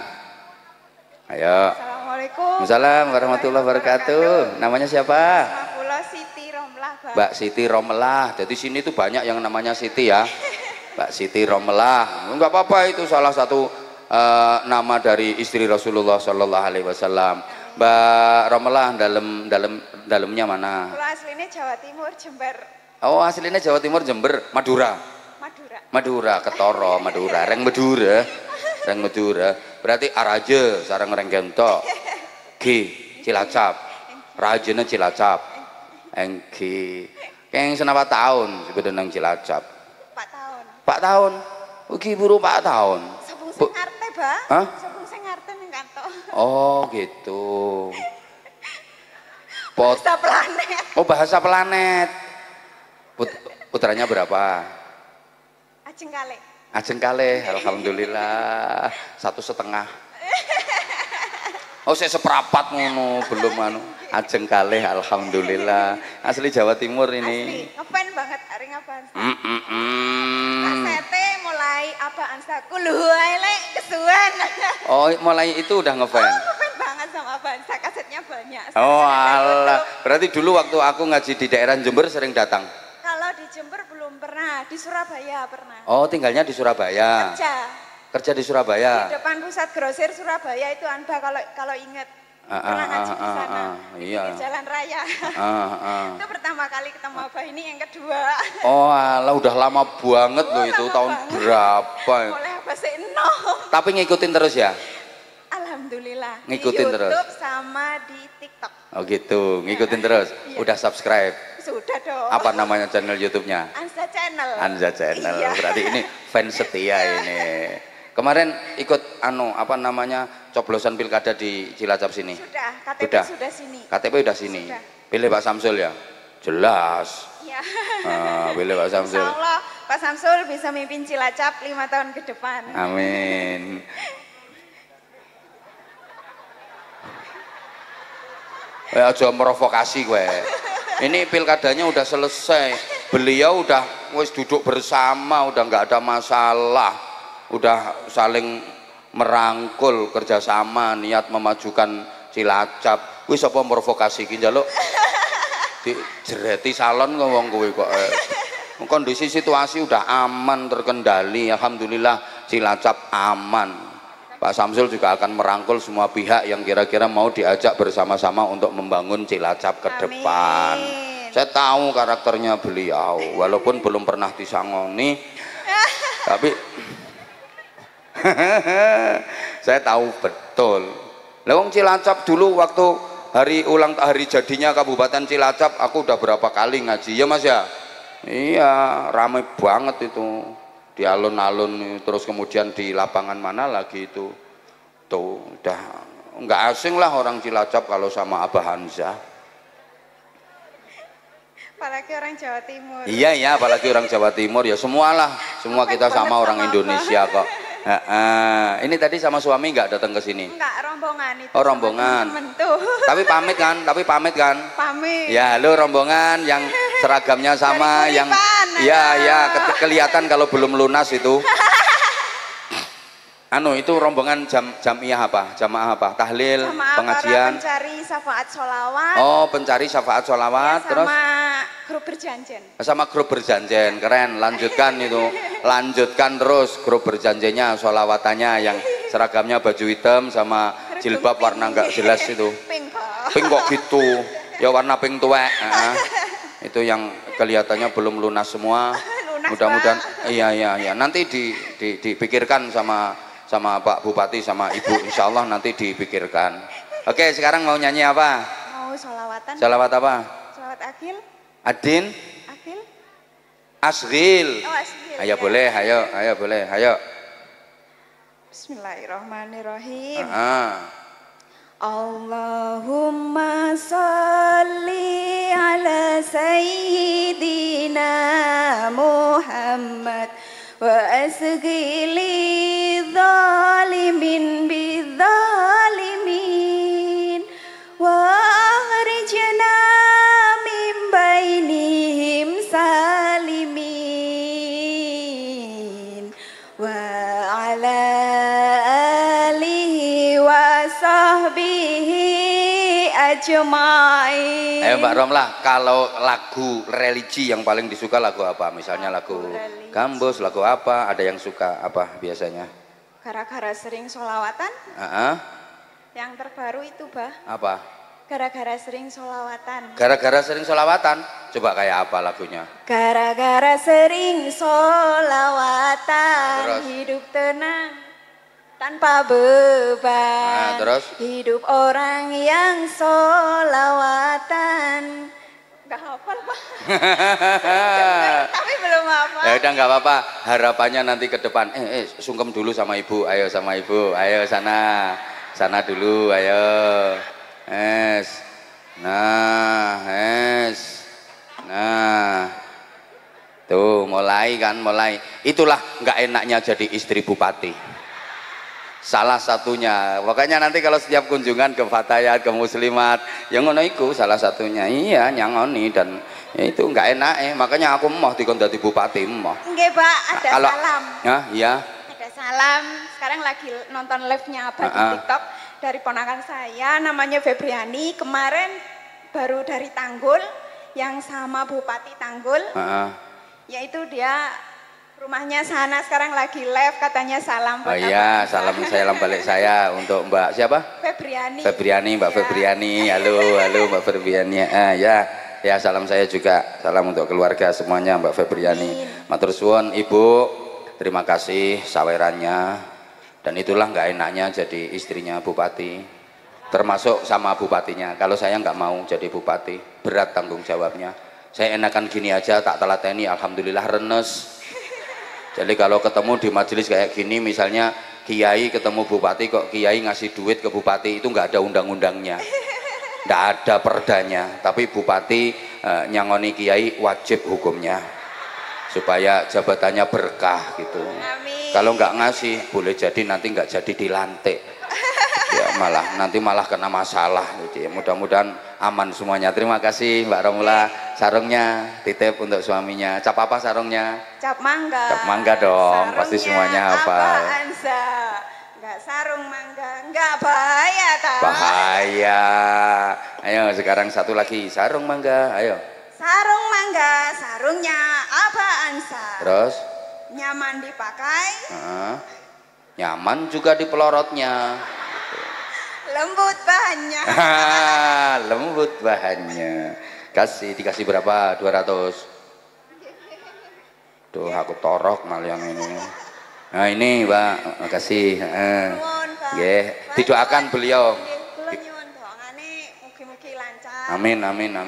Ayo. Assalamualaikum. Waalaikumsalam warahmatullahi wabarakatuh. Namanya siapa? Siti Romelah, Mbak Siti Romelah. Jadi sini tuh banyak yang namanya Siti ya. Mbak Siti Romelah. Enggak apa-apa, itu salah satu nama dari istri Rasulullah Shallallahu Alaihi Wasallam. Mbak Romelah dalamnya mana? Kalau aslinya Jawa Timur, Jember. Oh, aslinya Jawa Timur, Jember, Madura. Ketoro, Madura, Reng Madura. Berarti Araje, sarang Reng Gento. Cilacap. Rajene Cilacap. Engki. Keng senapa tahun sebenarnya Cilacap? 4 tahun. Ugi buru 4 tahun. Sepung sing ngarte, Bang. Hah? Sepung sing ngarte ning kantor. Oh, gitu. Bahasa planet. Oh, bahasa planet. Putranya berapa? Ajeng kalih, alhamdulillah 1,5. Oh, saya seperapat ngono, belum anu. Ajeng kalih, alhamdulillah. Asli Jawa Timur ini. Asli, ngefan banget hari ngapain? Kasete mulai apaan saku lu lek kesuwen. Oh, mulai itu udah ngefan. Ngefan banget sama Bansa, kasetnya banyak. Oh, alah. Berarti dulu waktu aku ngaji di daerah Jember sering datang. Kalau di Jember belum pernah, di Surabaya pernah. Oh, tinggalnya di Surabaya. Kerja di Surabaya. Di depan pusat grosir Surabaya itu Anda kalau ingat. Pernah ngaji di sana. Iya. Di Jalan Raya. Itu pertama kali ketemu Abah, ini yang kedua. Oh, alah udah lama banget loh itu, tahun berapa? Mulai Abah sih enom. Tapi ngikutin terus ya? Alhamdulillah. Ngikutin di terus. YouTube sama di TikTok. Oh gitu, ngikutin terus. Iya. Udah subscribe. Sudah dong. Apa namanya channel YouTube-nya? Anza Channel. Anza Channel. Iya. Berarti ini fans setia ini. Kemarin ikut coblosan pilkada di Cilacap sini. Sudah, KTP sudah sini. KTP udah sini. Sudah. Pilih Pak Samsul ya? Jelas. Iya. Pilih Pak Samsul. Insya Allah Pak Samsul bisa mimpin Cilacap 5 tahun ke depan. Amin. Aja merovokasi gue. Ini pilkadanya udah selesai. Beliau udah wis duduk bersama, udah nggak ada masalah. Udah saling merangkul kerjasama niat memajukan Cilacap. Wis apa merovokasi iki njaluk dijereti salon ngomong kowe kok. Kondisi situasi udah aman, terkendali, alhamdulillah Cilacap aman. Pak Samsul juga akan merangkul semua pihak yang kira-kira mau diajak bersama-sama untuk membangun Cilacap ke depan. Saya tahu karakternya beliau, walaupun belum pernah disangoni, tapi saya tahu betul. Lewong Cilacap dulu waktu hari jadinya Kabupaten Cilacap aku udah berapa kali ngaji ya Mas ya. Iya, ramai banget itu di alun-alun, terus kemudian di lapangan mana lagi itu tuh udah nggak asing lah orang Cilacap kalau sama Abah Hamzah. Apalagi orang Jawa Timur. Iya ya, apalagi orang Jawa Timur ya semualah, semua kita sama orang Indonesia kok. Ini tadi sama suami nggak datang ke sini? Enggak, rombongan itu. Oh rombongan. Tapi pamit kan? Pamit. Ya halo rombongan yang seragamnya sama, yang ya kelihatan kalau belum lunas itu. Itu rombongan jamaah apa? Tahlil, pengajian. Pencari syafaat sholawat. Oh, pencari syafaat sholawat, ya, terus grup berjanjian. Sama grup berjanjian, keren. Lanjutkan itu, lanjutkan terus grup berjanjinya, sholawatannya yang seragamnya baju hitam sama jilbab warna nggak jelas itu. Pink kok gitu? Ya warna pink tuwek. Itu yang kelihatannya belum lunas semua. Mudah-mudahan, iya. Nanti dipikirkan sama Pak Bupati sama Ibu, insya Allah nanti dipikirkan. Oke, sekarang mau nyanyi apa? Mau sholawatan. Sholawat apa? Sholawat Akil. Adin? Akil. Asril. Oh, Asril. Ayo Ya. Boleh, ayo boleh, ayo. Bismillahirrahmanirrahim. Allahumma salli ala sayyidina Muhammad wa asghili zalimin bizzalimin wa akhrijna min bainihim salimin wa ala alihi wa sahbihi ajma'in. Ayo Mbak Romlah, kalau lagu religi yang paling disuka lagu apa? Misalnya lagu Gambus, lagu apa? Ada yang suka apa biasanya? Gara-gara sering sholawatan. Yang terbaru itu, Bah. Apa? Gara-gara sering sholawatan. Gara-gara sering sholawatan? Coba kayak apa lagunya? Gara-gara sering sholawatan, Terus? hidup tenang tanpa beban. Terus? Hidup orang yang sholawatan. Gak hafal, Pak. Tapi belum hafal. Ya udah nggak apa-apa, harapannya nanti ke depan. Sungkem dulu sama ibu, ayo sama ibu, ayo sana dulu, ayo. Nah, tuh mulai. Itulah nggak enaknya jadi istri bupati. Salah satunya, makanya nanti kalau setiap kunjungan ke Fatayat, ke Muslimat, yang ngono iku salah satunya, iya nyangoni dan ya itu nggak enak makanya aku mau dikon dadi bupati mau. Nggih, Pak, ada salam. Iya. Ada salam. Sekarang lagi nonton live-nya apa di TikTok dari ponakan saya namanya Febriani. Kemarin baru dari Tanggul yang sama Bupati Tanggul. Yaitu dia rumahnya sana sekarang lagi live katanya salam buat iya, salam balik saya untuk Mbak siapa? Febriani, Mbak Febriani. Halo Mbak Febriani. Ya salam saya juga, salam untuk keluarga semuanya Mbak Febriani. Matur suwun Ibu, terima kasih sawerannya. Dan itulah nggak enaknya jadi istrinya bupati, termasuk sama bupatinya. Kalau saya nggak mau jadi bupati, berat tanggung jawabnya. Saya enakan gini aja, tak telateni, alhamdulillah renes. Jadi kalau ketemu di majelis kayak gini, misalnya kiai ketemu bupati, kok kiai ngasih duit ke bupati, itu nggak ada undang-undangnya, nggak ada perdanya. Tapi bupati nyangoni kiai wajib hukumnya, supaya jabatannya berkah gitu. Amin. Kalau nggak ngasih, boleh jadi nanti nggak jadi dilantik. Ya nanti malah kena masalah gitu ya. Mudah-mudahan aman semuanya. Terima kasih Mbak Romula. Sarungnya titip untuk suaminya. Cap apa sarungnya? Cap mangga. Cap mangga dong. Sarungnya pasti semuanya hafal. Enggak sarung mangga. Enggak bahaya tak? Bahaya. Ayo sekarang satu lagi sarung mangga. Ayo. Sarung mangga, sarungnya apaan sa? Terus? Nyaman dipakai. Nyaman juga di pelorotnya. Lembut bahannya. Lembut bahannya. Dikasih berapa? 200. Tuh aku torok mal yang ini. Nah ini Mbak, makasih. Nggih, didoakan beliau. Kula nyuwun dongane Mugi-mugi lancar. Amin, amin, amin.